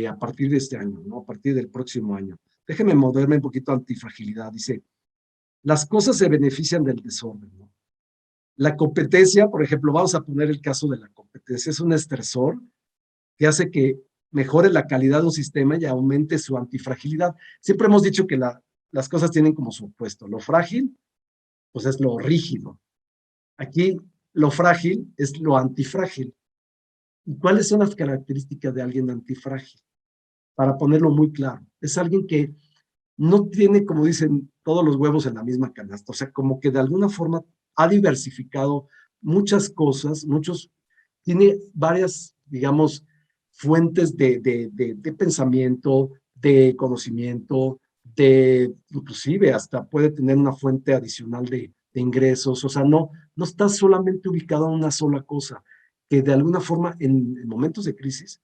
a partir de este año, ¿no? A partir del próximo año. Déjeme moverme un poquito a antifragilidad. Dice, las cosas se benefician del desorden, ¿no? La competencia, por ejemplo, vamos a poner el caso de la competencia, es un estresor que hace que mejore la calidad de un sistema y aumente su antifragilidad. Siempre hemos dicho que las cosas tienen como su opuesto. Lo frágil, pues es lo rígido. Aquí lo frágil es lo antifrágil. ¿Y cuáles son las características de alguien antifrágil? Para ponerlo muy claro, es alguien que no tiene, como dicen, todos los huevos en la misma canasta. O sea, como que de alguna forma ha diversificado muchas cosas, tiene varias, digamos, fuentes de pensamiento, de conocimiento, inclusive hasta puede tener una fuente adicional de ingresos. O sea, no está solamente ubicado en una sola cosa, que de alguna forma en momentos de crisis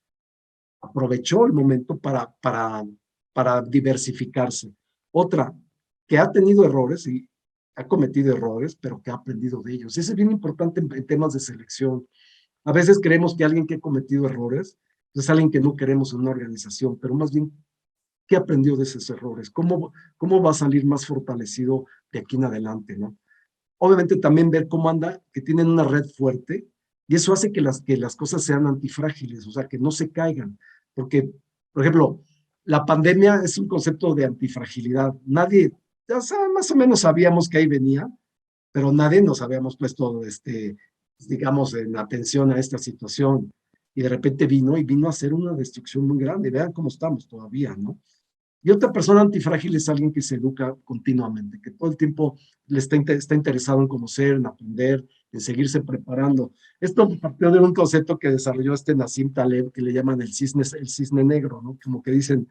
aprovechó el momento para diversificarse. Otra, que ha tenido errores y ha cometido errores, pero que ha aprendido de ellos. Eso es bien importante en temas de selección. A veces creemos que alguien que ha cometido errores es alguien que no queremos en una organización, pero más bien, ¿qué aprendió de esos errores? ¿Cómo va a salir más fortalecido de aquí en adelante, ¿no? Obviamente también ver cómo anda, que tienen una red fuerte, y eso hace que las cosas sean antifrágiles, o sea, que no se caigan. Porque, por ejemplo, la pandemia es un concepto de antifragilidad. Nadie, o sea, más o menos sabíamos que ahí venía, pero nadie nos habíamos puesto, digamos, en atención a esta situación. Y de repente vino a hacer una destrucción muy grande. Vean cómo estamos todavía, ¿no? Y otra persona antifrágil es alguien que se educa continuamente, que todo el tiempo está interesado en conocer, en aprender, en seguirse preparando. Esto partió de un concepto que desarrolló Nassim Taleb, que le llaman el cisne negro, ¿no? Como que dicen,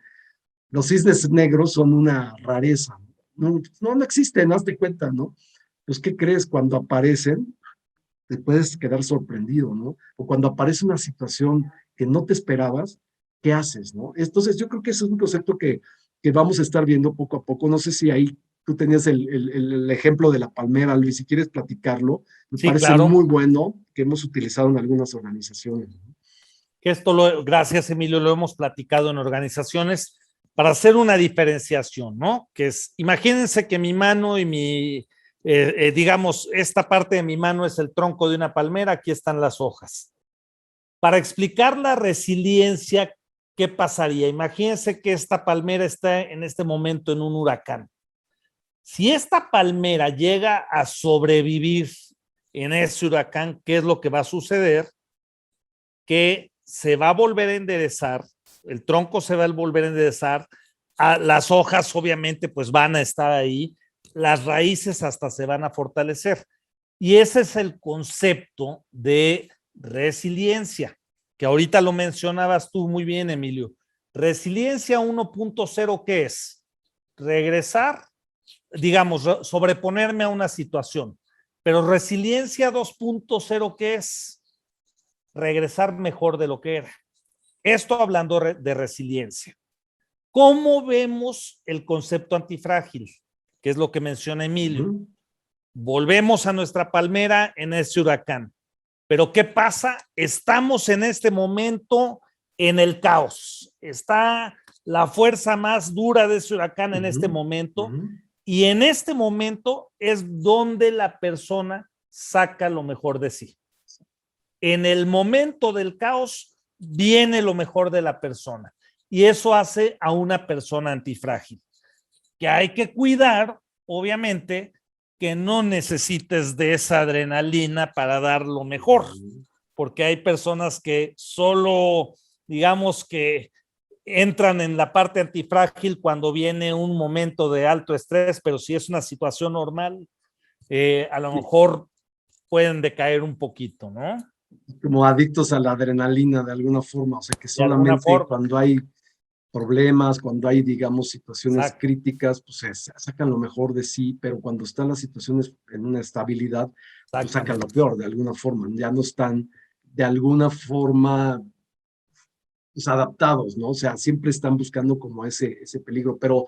los cisnes negros son una rareza. No existen, haz de cuenta, ¿no? Pues, ¿qué crees? Cuando aparecen, te puedes quedar sorprendido, ¿no? O cuando aparece una situación que no te esperabas, ¿qué haces, no? Entonces, yo creo que ese es un concepto que vamos a estar viendo poco a poco. No sé si ahí tú tenías el ejemplo de la palmera, Luis, si quieres platicarlo, me Sí, parece claro. muy bueno, que hemos utilizado en algunas organizaciones, ¿no? Que gracias Emilio, lo hemos platicado en organizaciones para hacer una diferenciación, ¿no? Que es, imagínense que mi mano y digamos, esta parte de mi mano es el tronco de una palmera, aquí están las hojas. Para explicar la resiliencia, ¿qué pasaría? Imagínense que esta palmera está en este momento en un huracán. Si esta palmera llega a sobrevivir en ese huracán, ¿qué es lo que va a suceder? Que se va a volver a enderezar, el tronco se va a volver a enderezar, las hojas obviamente pues van a estar ahí, las raíces hasta se van a fortalecer. Y ese es el concepto de resiliencia, que ahorita lo mencionabas tú muy bien, Emilio. Resiliencia 1.0, ¿qué es? Regresar, digamos, sobreponerme a una situación. Pero resiliencia 2.0, ¿qué es? Regresar mejor de lo que era. Esto hablando de resiliencia. ¿Cómo vemos el concepto antifrágil? Que es lo que menciona Emilio. Volvemos a nuestra palmera en ese huracán. Pero ¿qué pasa? Estamos en este momento en el caos. Está la fuerza más dura de ese huracán en este momento. Y en este momento es donde la persona saca lo mejor de sí. En el momento del caos viene lo mejor de la persona y eso hace a una persona antifrágil, que hay que cuidar, obviamente, que no necesites de esa adrenalina para dar lo mejor, porque hay personas que solo, digamos que entran en la parte antifrágil cuando viene un momento de alto estrés, pero si es una situación normal, a lo mejor pueden decaer un poquito, ¿no? Como adictos a la adrenalina de alguna forma, o sea, que De alguna solamente forma. cuando hay problemas, cuando hay, digamos, situaciones Exacto. críticas, pues sacan lo mejor de sí, pero cuando están las situaciones en una estabilidad, pues sacan lo peor de alguna forma, ya no están de alguna forma pues, adaptados, ¿no? O sea, siempre están buscando como ese peligro, pero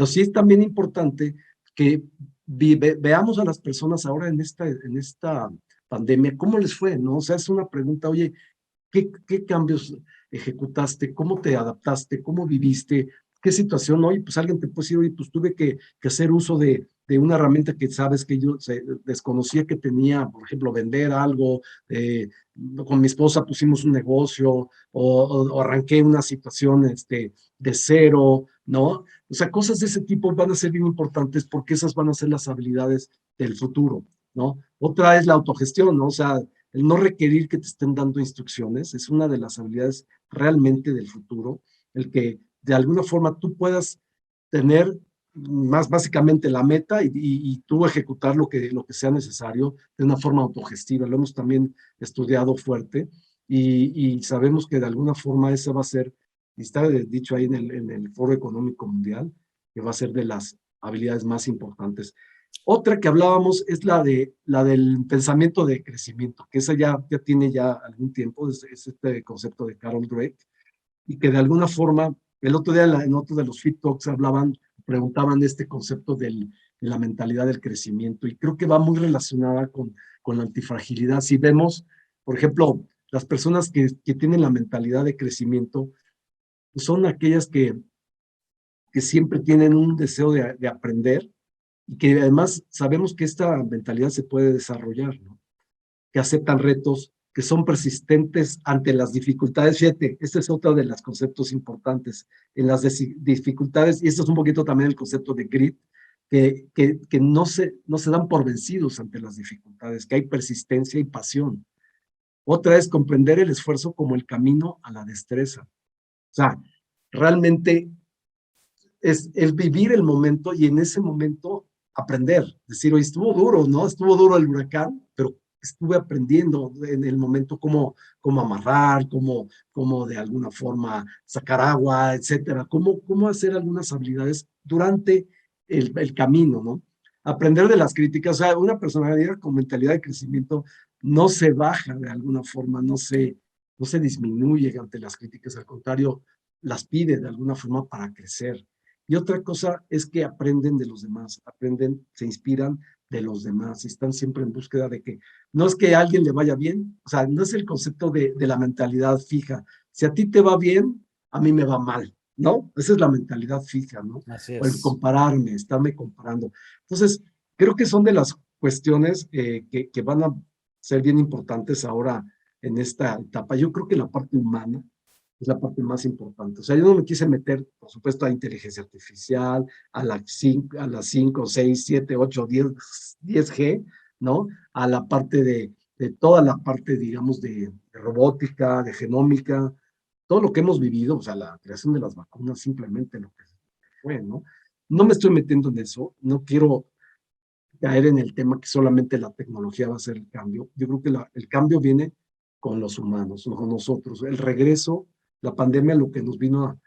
sí es también importante que veamos a las personas ahora en esta pandemia, ¿cómo les fue, no? O sea, es una pregunta, oye, ¿qué cambios ejecutaste? ¿Cómo te adaptaste? ¿Cómo viviste? ¿Qué situación? Oye, pues alguien te puede decir, oye, pues tuve que hacer uso de una herramienta que sabes que yo desconocía que tenía, por ejemplo, vender algo, con mi esposa pusimos un negocio o arranqué una situación de cero, ¿no? O sea, cosas de ese tipo van a ser bien importantes porque esas van a ser las habilidades del futuro, ¿no? Otra es la autogestión, ¿no? O sea, el no requerir que te estén dando instrucciones es una de las habilidades realmente del futuro, el que de alguna forma tú puedas tener más básicamente la meta y tú ejecutar lo que sea necesario de una forma autogestiva. Lo hemos también estudiado fuerte y sabemos que de alguna forma esa va a ser, y está dicho ahí en el Foro Económico Mundial, que va a ser de las habilidades más importantes. Otra que hablábamos es la del pensamiento de crecimiento, que esa ya tiene ya algún tiempo, es este concepto de Carol Dweck, y que de alguna forma, el otro día en otro de los Fit Talks preguntaban este concepto de la mentalidad del crecimiento, y creo que va muy relacionada con la antifragilidad. Si vemos, por ejemplo, las personas que tienen la mentalidad de crecimiento, pues son aquellas que siempre tienen un deseo de aprender, y que además sabemos que esta mentalidad se puede desarrollar, ¿no? Que aceptan retos, que son persistentes ante las dificultades. Fíjate, este es otro de los conceptos importantes. En las dificultades, y esto es un poquito también el concepto de grit, que no se dan por vencidos ante las dificultades, que hay persistencia y pasión. Otra es comprender el esfuerzo como el camino a la destreza. O sea, realmente es vivir el momento y en ese momento aprender. Decir, oye, estuvo duro, ¿no? Estuvo duro el huracán, pero estuve aprendiendo en el momento cómo amarrar, cómo de alguna forma sacar agua, etcétera. Cómo hacer algunas habilidades durante el camino, ¿no? Aprender de las críticas. O sea, una personalidad con mentalidad de crecimiento no se baja de alguna forma, no se disminuye ante las críticas, al contrario, las pide de alguna forma para crecer. Y otra cosa es que aprenden de los demás, se inspiran de los demás, y están siempre en búsqueda de que, no es que a alguien le vaya bien, o sea, no es el concepto de la mentalidad fija. Si a ti te va bien, a mí me va mal, ¿no? Esa es la mentalidad fija, ¿no? Así O el es. compararme, estarme comparando. Entonces, creo que son de las cuestiones que van a ser bien importantes ahora en esta etapa. Yo creo que la parte humana es la parte más importante. O sea, yo no me quise meter, por supuesto, a inteligencia artificial, a las 5, 6, 7, 8, 10G, ¿no? A la parte de toda la parte, digamos, de robótica, de genómica, todo lo que hemos vivido, o sea, la creación de las vacunas, simplemente lo que fue, ¿no? No me estoy metiendo en eso, no quiero caer en el tema que solamente la tecnología va a hacer el cambio. Yo creo que el cambio viene con los humanos, con nosotros. El regreso, la pandemia lo que nos vino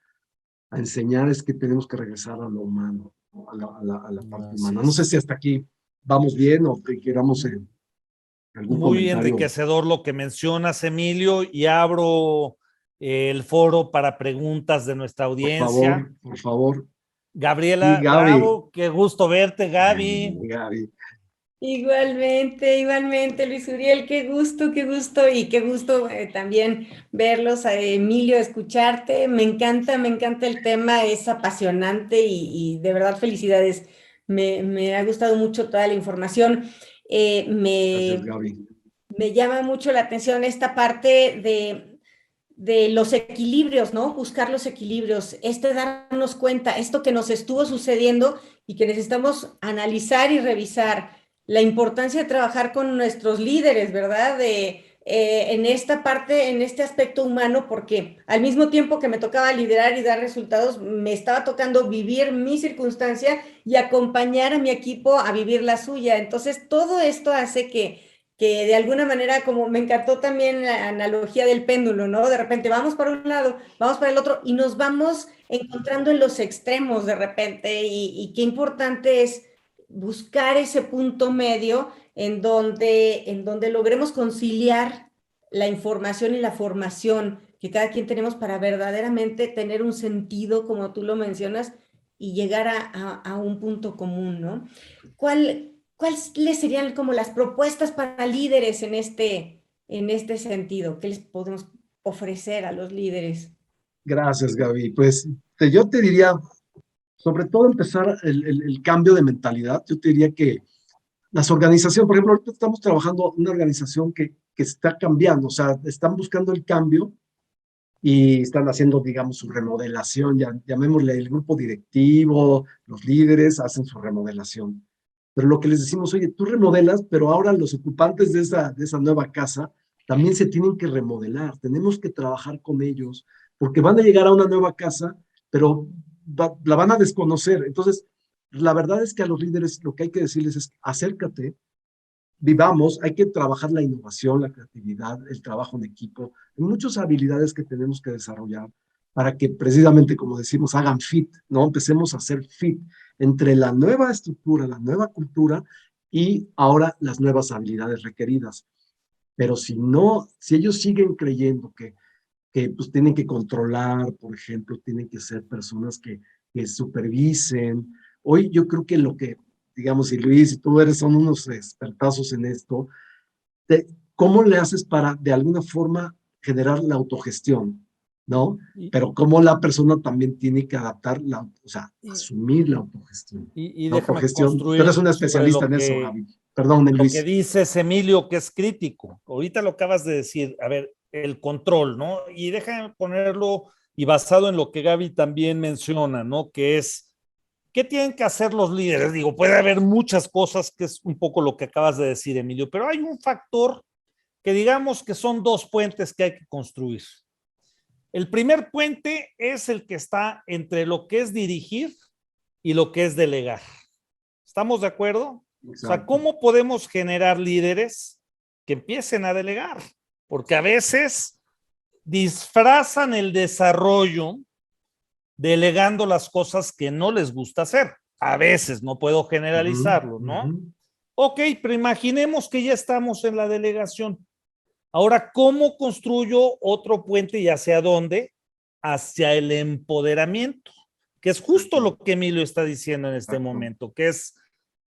a enseñar es que tenemos que regresar a lo humano, ¿no? a la parte Así humana. No sé es. si hasta aquí vamos bien o que queramos algún Muy comentario. enriquecedor lo que mencionas, Emilio, y abro el foro para preguntas de nuestra Por audiencia. favor, por favor. Sí, Gabriela Gaby. Bravo, qué gusto verte, Gaby. Gaby. Igualmente, igualmente, Luis Uriel, qué gusto y qué gusto también verlos, a Emilio, escucharte. Me encanta el tema, es apasionante y de verdad felicidades. Me ha gustado mucho toda la información. Eh, Gracias, me, Gaby. me llama mucho la atención esta parte de los equilibrios, ¿no? Buscar los equilibrios, darnos cuenta, esto que nos estuvo sucediendo y que necesitamos analizar y revisar, la importancia de trabajar con nuestros líderes, ¿verdad? En esta parte, en este aspecto humano, porque al mismo tiempo que me tocaba liderar y dar resultados, me estaba tocando vivir mi circunstancia y acompañar a mi equipo a vivir la suya. Entonces, todo esto hace que de alguna manera, como me encantó también la analogía del péndulo, ¿no? De repente vamos para un lado, vamos para el otro y nos vamos encontrando en los extremos de repente y qué importante es buscar ese punto medio en donde logremos conciliar la información y la formación que cada quien tenemos para verdaderamente tener un sentido, como tú lo mencionas, y llegar a un punto común, ¿no? ¿Cuáles serían como las propuestas para líderes en este sentido? ¿Qué les podemos ofrecer a los líderes? Gracias, Gaby. Pues yo te diría, sobre todo empezar el cambio de mentalidad. Yo te diría que las organizaciones, por ejemplo, ahorita estamos trabajando una organización que está cambiando, o sea, están buscando el cambio y están haciendo, digamos, su remodelación, llamémosle el grupo directivo, los líderes hacen su remodelación. Pero lo que les decimos, oye, tú remodelas, pero ahora los ocupantes de esa nueva casa también se tienen que remodelar, tenemos que trabajar con ellos, porque van a llegar a una nueva casa, pero la van a desconocer. Entonces, la verdad es que a los líderes lo que hay que decirles es acércate, vivamos, hay que trabajar la innovación, la creatividad, el trabajo en equipo, hay muchas habilidades que tenemos que desarrollar para que precisamente, como decimos, hagan fit, ¿no? Empecemos a hacer fit entre la nueva estructura, la nueva cultura y ahora las nuevas habilidades requeridas. Pero si no, si ellos siguen creyendo que pues tienen que controlar, por ejemplo, tienen que ser personas que supervisen. Hoy yo creo que lo que, digamos, y Luis y tú eres, son unos expertazos en esto, de cómo le haces para, de alguna forma, generar la autogestión, ¿no? Pero cómo la persona también tiene que adaptar, o sea, asumir la autogestión. Y La déjame autogestión. Tú construir eres una sobre especialista en eso, Gaby. Perdón, lo que Luis. dices, Emilio, que es crítico. Ahorita lo acabas de decir, a ver, el control, ¿no? Y déjame ponerlo y basado en lo que Gaby también menciona, ¿no? Que es, ¿qué tienen que hacer los líderes? Digo, puede haber muchas cosas, que es un poco lo que acabas de decir, Emilio, pero hay un factor que digamos que son dos puentes que hay que construir. El primer puente es el que está entre lo que es dirigir y lo que es delegar. ¿Estamos de acuerdo? Exacto. O sea, ¿cómo podemos generar líderes que empiecen a delegar? Porque a veces disfrazan el desarrollo delegando las cosas que no les gusta hacer. A veces, no puedo generalizarlo, ¿no? Ok, pero imaginemos que ya estamos en la delegación. Ahora, ¿cómo construyo otro puente y hacia dónde? Hacia el empoderamiento, que es justo lo que Emilio está diciendo en este momento, que es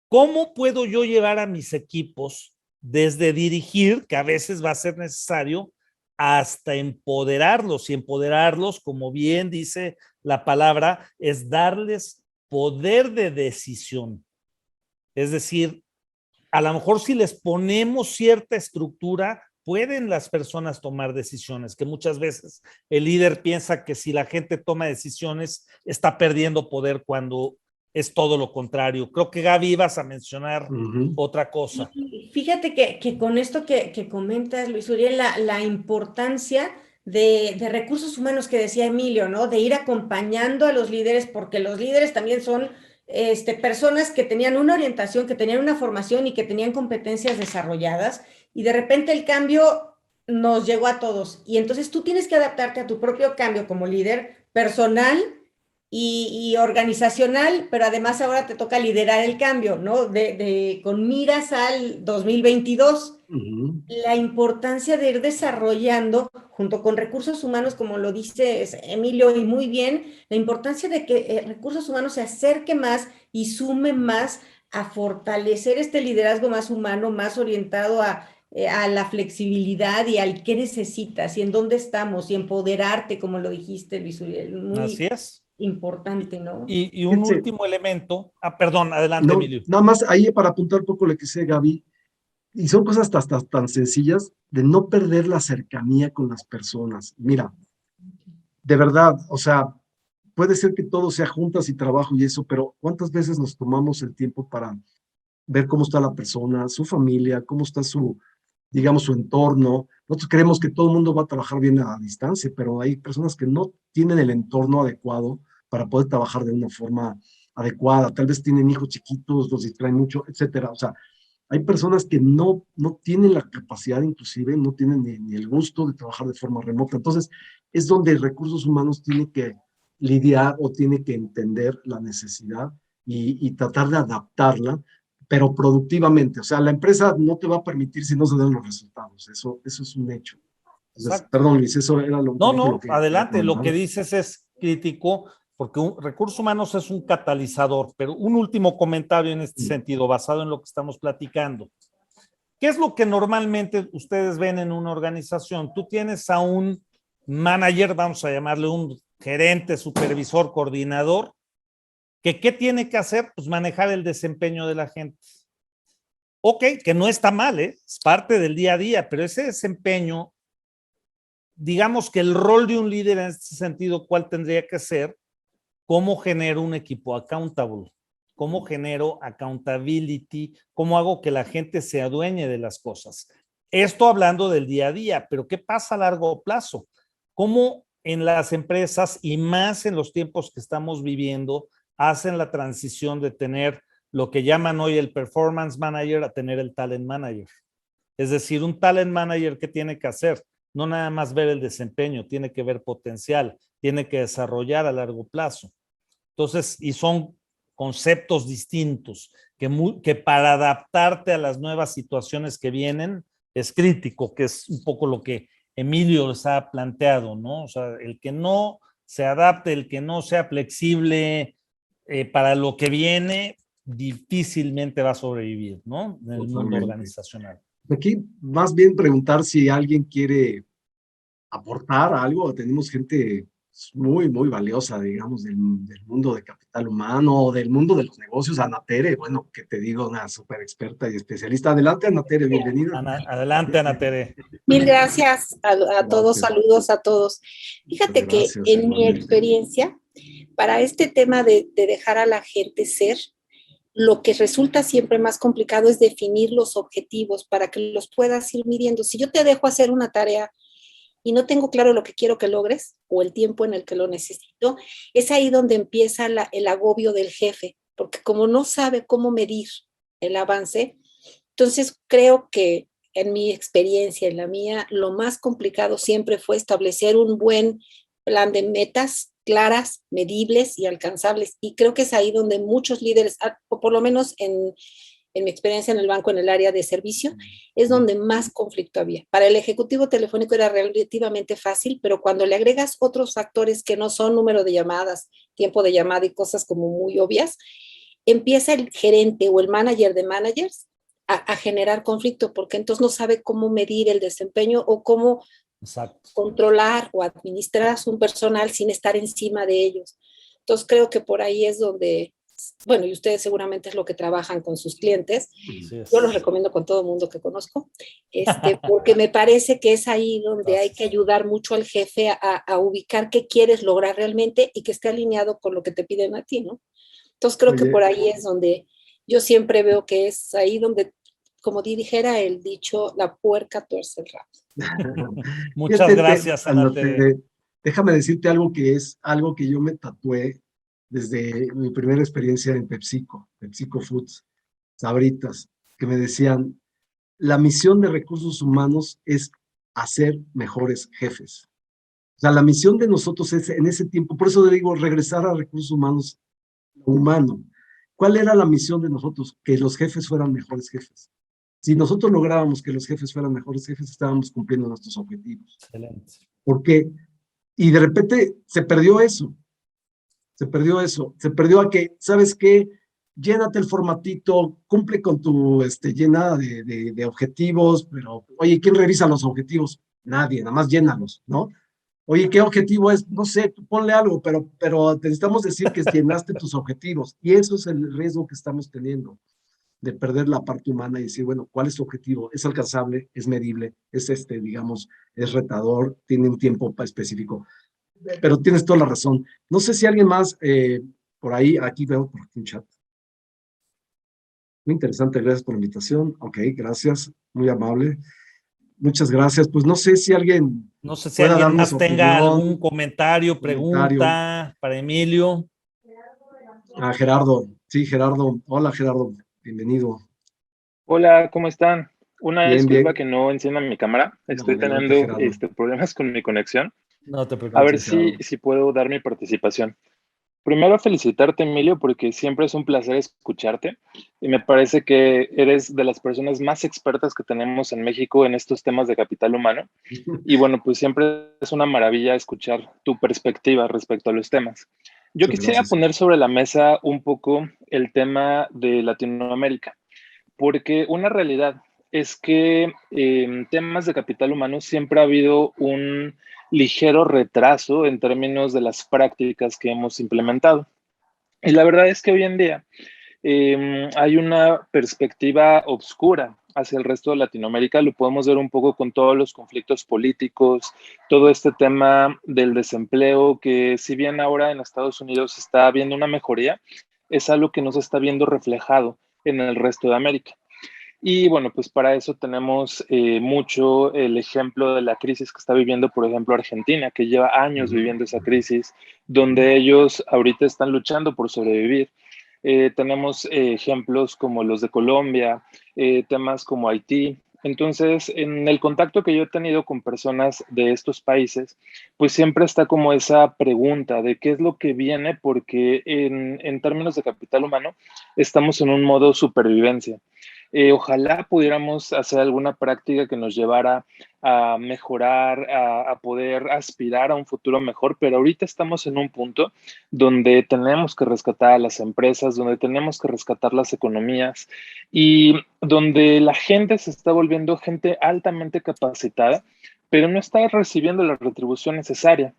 ¿cómo puedo yo llevar a mis equipos desde dirigir, que a veces va a ser necesario, hasta empoderarlos? Y empoderarlos, como bien dice la palabra, es darles poder de decisión. Es decir, a lo mejor si les ponemos cierta estructura, pueden las personas tomar decisiones, que muchas veces el líder piensa que si la gente toma decisiones está perdiendo poder cuando es todo lo contrario. Creo que Gaby ibas a mencionar otra cosa. Fíjate que con esto que comentas, Luis Uriel, la importancia de recursos humanos que decía Emilio, ¿no? De ir acompañando a los líderes, porque los líderes también son personas que tenían una orientación, que tenían una formación y que tenían competencias desarrolladas, y de repente el cambio nos llegó a todos. Y entonces tú tienes que adaptarte a tu propio cambio como líder personal y organizacional, pero además ahora te toca liderar el cambio, ¿no? Con miras al 2022. La importancia de ir desarrollando, junto con recursos humanos, como lo dice Emilio, y muy bien, la importancia de que recursos humanos se acerque más y sume más a fortalecer este liderazgo más humano, más orientado a la flexibilidad y al qué necesitas y en dónde estamos, y empoderarte, como lo dijiste, Luis Uriel. Muy Así es. Importante, ¿no? Y un último elemento. Perdón, adelante, no, Emilio. Nada más ahí para apuntar un poco lo que dice Gaby, y son cosas hasta tan sencillas de no perder la cercanía con las personas. Mira, de verdad, o sea, puede ser que todo sea juntas y trabajo y eso, pero ¿cuántas veces nos tomamos el tiempo para ver cómo está la persona, su familia, cómo está su, digamos, su entorno? Nosotros creemos que todo el mundo va a trabajar bien a distancia, pero hay personas que no tienen el entorno adecuado para poder trabajar de una forma adecuada. Tal vez tienen hijos chiquitos, los distraen mucho, etcétera. O sea, hay personas que no tienen la capacidad, inclusive, no tienen ni el gusto de trabajar de forma remota. Entonces, es donde recursos humanos tiene que lidiar o tiene que entender la necesidad y tratar de adaptarla, pero productivamente. O sea, la empresa no te va a permitir si no se dan los resultados. Eso es un hecho. Entonces, perdón, Luis, eso era lo que adelante. Lo que dices es crítico, porque recursos humanos es un catalizador, pero un último comentario en este sentido, basado en lo que estamos platicando. ¿Qué es lo que normalmente ustedes ven en una organización? Tú tienes a un manager, vamos a llamarle un gerente, supervisor, coordinador, que ¿qué tiene que hacer? Pues manejar el desempeño de la gente. Ok, que no está mal, es parte del día a día, pero ese desempeño, digamos que el rol de un líder en este sentido, ¿cuál tendría que ser? ¿Cómo genero un equipo accountable? ¿Cómo genero accountability? ¿Cómo hago que la gente se adueñe de las cosas? Esto hablando del día a día, pero ¿qué pasa a largo plazo? ¿Cómo en las empresas y más en los tiempos que estamos viviendo hacen la transición de tener lo que llaman hoy el performance manager a tener el talent manager. Es decir, un talent manager, ¿qué tiene que hacer? No nada más ver el desempeño, tiene que ver potencial, tiene que desarrollar a largo plazo. Entonces, y son conceptos distintos que para adaptarte a las nuevas situaciones que vienen es crítico, que es un poco lo que Emilio les ha planteado, ¿no? O sea, el que no se adapte, el que no sea flexible para lo que viene, difícilmente va a sobrevivir, ¿no? En el mundo organizacional. Aquí más bien preguntar si alguien quiere aportar algo. Tenemos gente muy, muy valiosa, digamos, del mundo de capital humano, del mundo de los negocios. Ana Tere, bueno, que te digo, una súper experta y especialista. Adelante, Ana Tere, bienvenida. Adelante, Ana Tere. Mil gracias a todos, saludos a todos. Fíjate que en mi experiencia, para este tema de dejar a la gente ser, lo que resulta siempre más complicado es definir los objetivos para que los puedas ir midiendo. Si yo te dejo hacer una tarea y no tengo claro lo que quiero que logres o el tiempo en el que lo necesito, es ahí donde empieza el agobio del jefe, porque como no sabe cómo medir el avance, entonces creo que en mi experiencia, en la mía, lo más complicado siempre fue establecer un buen plan de metas claras, medibles y alcanzables. Y creo que es ahí donde muchos líderes, o por lo menos en mi experiencia en el banco, en el área de servicio, es donde más conflicto había. Para el ejecutivo telefónico era relativamente fácil, pero cuando le agregas otros factores que no son número de llamadas, tiempo de llamada y cosas como muy obvias, empieza el gerente o el manager de managers a generar conflicto, porque entonces no sabe cómo medir el desempeño o cómo controlar o administrar a su personal sin estar encima de ellos. Entonces creo que por ahí es donde, bueno, y ustedes seguramente es lo que trabajan con sus clientes. Yo los recomiendo con todo el mundo que conozco, porque me parece que es ahí donde hay que ayudar mucho al jefe a ubicar qué quieres lograr realmente y que esté alineado con lo que te piden a ti, ¿no? Entonces creo que por ahí es donde yo siempre veo que es ahí donde, como dijera el dicho, la puerca tuerce el rabo. Muchas gracias, Ana Tere. Déjame decirte algo que es algo que yo me tatué desde mi primera experiencia en PepsiCo Foods, Sabritas, que me decían, la misión de recursos humanos es hacer mejores jefes. O sea, la misión de nosotros es en ese tiempo, por eso digo, regresar a recursos humanos humano. ¿Cuál era la misión de nosotros? Que los jefes fueran mejores jefes. Si nosotros lográbamos que los jefes fueran mejores jefes, estábamos cumpliendo nuestros objetivos. Excelente. ¿Por qué? Y de repente se perdió eso. Se perdió a que, ¿sabes qué? Llénate el formatito, cumple con tu llenada de objetivos, pero, oye, ¿quién revisa los objetivos? Nadie, nada más llénalos, ¿no? Oye, ¿qué objetivo es? No sé, ponle algo, pero necesitamos decir que llenaste tus objetivos. Y eso es el riesgo que estamos teniendo, de perder la parte humana y decir, bueno, ¿cuál es tu objetivo? ¿Es alcanzable? ¿Es medible? ¿Es digamos, es retador? ¿Tiene un tiempo específico? Pero tienes toda la razón. No sé si alguien más, por ahí, aquí veo por aquí un chat. Muy interesante, gracias por la invitación. Ok, gracias, muy amable. Muchas gracias. Pues no sé si alguien... No sé si alguien más tenga algún comentario, pregunta para Emilio. Gerardo. Sí, Gerardo. Hola, Gerardo. Bienvenido. Hola, ¿cómo están? Una bien, disculpa bien. que no encienda mi cámara. Estoy teniendo problemas con mi conexión. No te preocupes. A ver si puedo dar mi participación. Primero, felicitarte, Emilio, porque siempre es un placer escucharte y me parece que eres de las personas más expertas que tenemos en México en estos temas de capital humano. Y bueno, pues siempre es una maravilla escuchar tu perspectiva respecto a los temas. Yo quisiera poner sobre la mesa un poco el tema de Latinoamérica, porque una realidad es que en temas de capital humano siempre ha habido un ligero retraso en términos de las prácticas que hemos implementado. Y la verdad es que hoy en día hay una perspectiva oscura hacia el resto de Latinoamérica. Lo podemos ver un poco con todos los conflictos políticos, todo este tema del desempleo, que si bien ahora en Estados Unidos está habiendo una mejoría, es algo que no se está viendo reflejado en el resto de América. Y bueno, pues para eso tenemos mucho el ejemplo de la crisis que está viviendo, por ejemplo, Argentina, que lleva años viviendo esa crisis, donde ellos ahorita están luchando por sobrevivir. Tenemos ejemplos como los de Colombia, temas como Haití. Entonces, en el contacto que yo he tenido con personas de estos países, pues siempre está como esa pregunta de qué es lo que viene, porque en términos de capital humano, estamos en un modo supervivencia. Ojalá pudiéramos hacer alguna práctica que nos llevara a mejorar, a poder aspirar a un futuro mejor, pero ahorita estamos en un punto donde tenemos que rescatar a las empresas, donde tenemos que rescatar las economías y donde la gente se está volviendo gente altamente capacitada, pero no está recibiendo la retribución necesaria.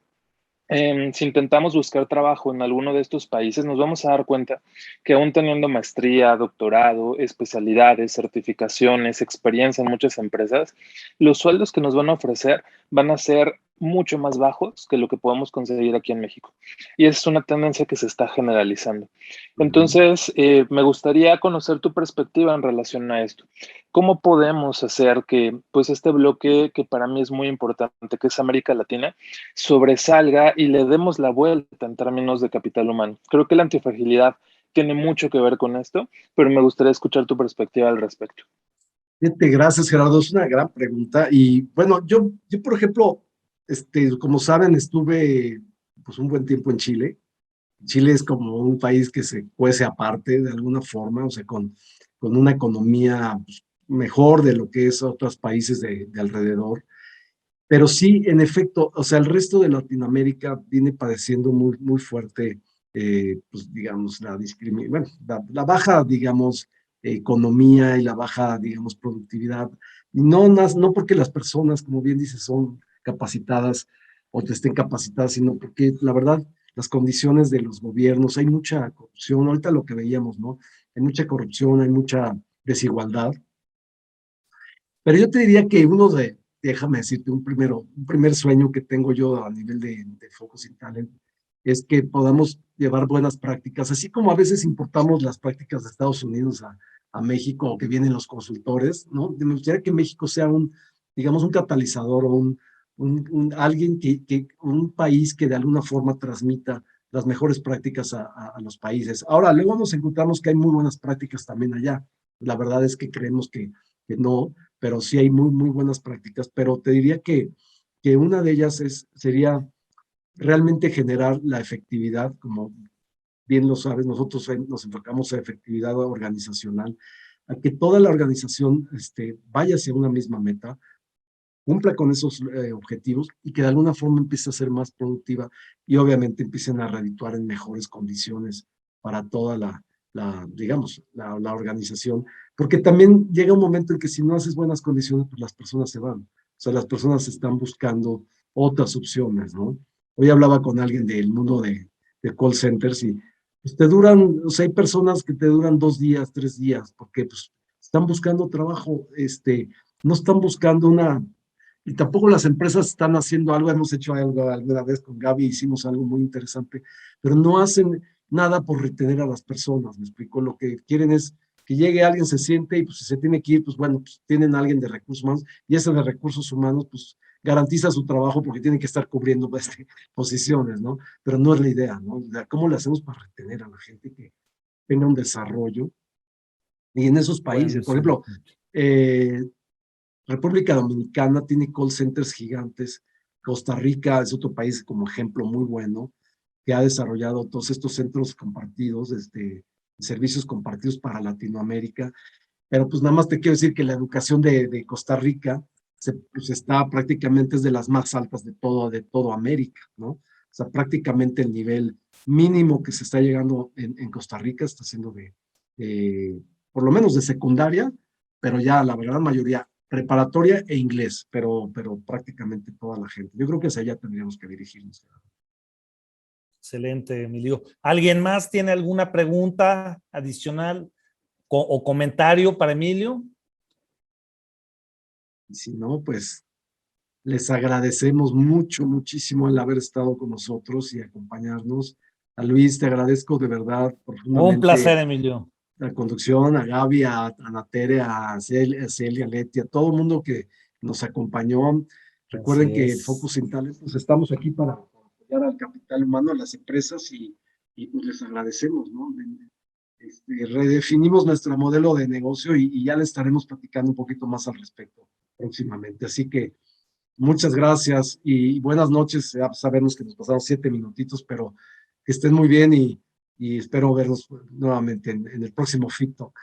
Si intentamos buscar trabajo en alguno de estos países, nos vamos a dar cuenta que aún teniendo maestría, doctorado, especialidades, certificaciones, experiencia en muchas empresas, los sueldos que nos van a ofrecer van a ser mucho más bajos que lo que podemos conseguir aquí en México. Y esa es una tendencia que se está generalizando. Entonces, me gustaría conocer tu perspectiva en relación a esto. ¿Cómo podemos hacer que, pues, este bloque que para mí es muy importante, que es América Latina, sobresalga y le demos la vuelta en términos de capital humano? Creo que la antifragilidad tiene mucho que ver con esto, pero me gustaría escuchar tu perspectiva al respecto. Fíjate, gracias, Gerardo. Es una gran pregunta. Y bueno, yo por ejemplo, como saben, estuve pues un buen tiempo en Chile. Chile es como un país que se cuece aparte de alguna forma, o sea, con una economía pues, mejor de lo que es otros países de alrededor. Pero sí, en efecto, o sea, el resto de Latinoamérica viene padeciendo muy, muy fuerte, pues digamos, bueno, la baja, digamos, economía y la baja, digamos, productividad. Y no porque las personas, como bien dices, son capacitadas o te estén capacitadas, sino porque la verdad, las condiciones de los gobiernos, hay mucha corrupción, ahorita lo que veíamos, ¿no? Hay mucha corrupción, hay mucha desigualdad. Pero yo te diría que déjame decirte, un primer sueño que tengo yo a nivel de Focus Talent es que podamos llevar buenas prácticas, así como a veces importamos las prácticas de Estados Unidos a México, o que vienen los consultores, ¿no? Me gustaría que México sea digamos, un catalizador o alguien un país que de alguna forma transmita las mejores prácticas a los países. Ahora, luego nos encontramos que hay muy buenas prácticas también allá. La verdad es que creemos que no, pero sí hay muy, muy buenas prácticas, pero te diría que una de ellas sería realmente generar la efectividad, como bien lo sabes, nosotros nos enfocamos a efectividad organizacional, a que toda la organización vaya hacia una misma meta, cumpla con esos objetivos y que de alguna forma empiece a ser más productiva y obviamente empiecen a redituar en mejores condiciones para toda digamos, la organización. Porque también llega un momento en que si no haces buenas condiciones, pues las personas se van. O sea, las personas están buscando otras opciones, ¿no? Hoy hablaba con alguien del mundo de call centers y pues te duran, o sea, hay personas que te duran 2 días, 3 días, porque pues están buscando trabajo, no están buscando y tampoco las empresas están haciendo algo, hemos hecho algo alguna vez con Gaby, hicimos algo muy interesante, pero no hacen nada por retener a las personas, me explico, lo que quieren es que llegue alguien, se siente y pues si se tiene que ir, pues bueno, pues tienen a alguien de recursos humanos y ese de recursos humanos pues garantiza su trabajo porque tiene que estar cubriendo posiciones, ¿no? Pero no es la idea, ¿no? ¿Cómo le hacemos para retener a la gente que tenga un desarrollo? Y en esos países, por ejemplo, República Dominicana tiene call centers gigantes. Costa Rica es otro país como ejemplo muy bueno que ha desarrollado todos estos centros compartidos, servicios compartidos para Latinoamérica. Pero pues nada más te quiero decir que la educación de Costa Rica pues está prácticamente es de las más altas de todo América, ¿no? O sea, prácticamente el nivel mínimo que se está llegando en Costa Rica está siendo por lo menos de secundaria, pero ya la gran mayoría preparatoria e inglés, pero prácticamente toda la gente. Yo creo que hacia allá tendríamos que dirigirnos. Excelente, Emilio. ¿Alguien más tiene alguna pregunta adicional o comentario para Emilio? Y si no, pues les agradecemos muchísimo el haber estado con nosotros y acompañarnos. A Luis, te agradezco de verdad Un placer, profundamente Emilio. la conducción, a Gaby, a Anatere, a Celia, a Leti, a todo el mundo que nos acompañó. Recuerden que el Focus in Talent, pues estamos aquí para apoyar al capital humano, a las empresas y pues les agradecemos, ¿no? Redefinimos nuestro modelo de negocio y ya le estaremos platicando un poquito más al respecto próximamente. Así que muchas gracias y buenas noches. Ya sabemos que nos pasaron 7 minutitos, pero que estén muy bien y espero verlos nuevamente en el próximo Fit Talk.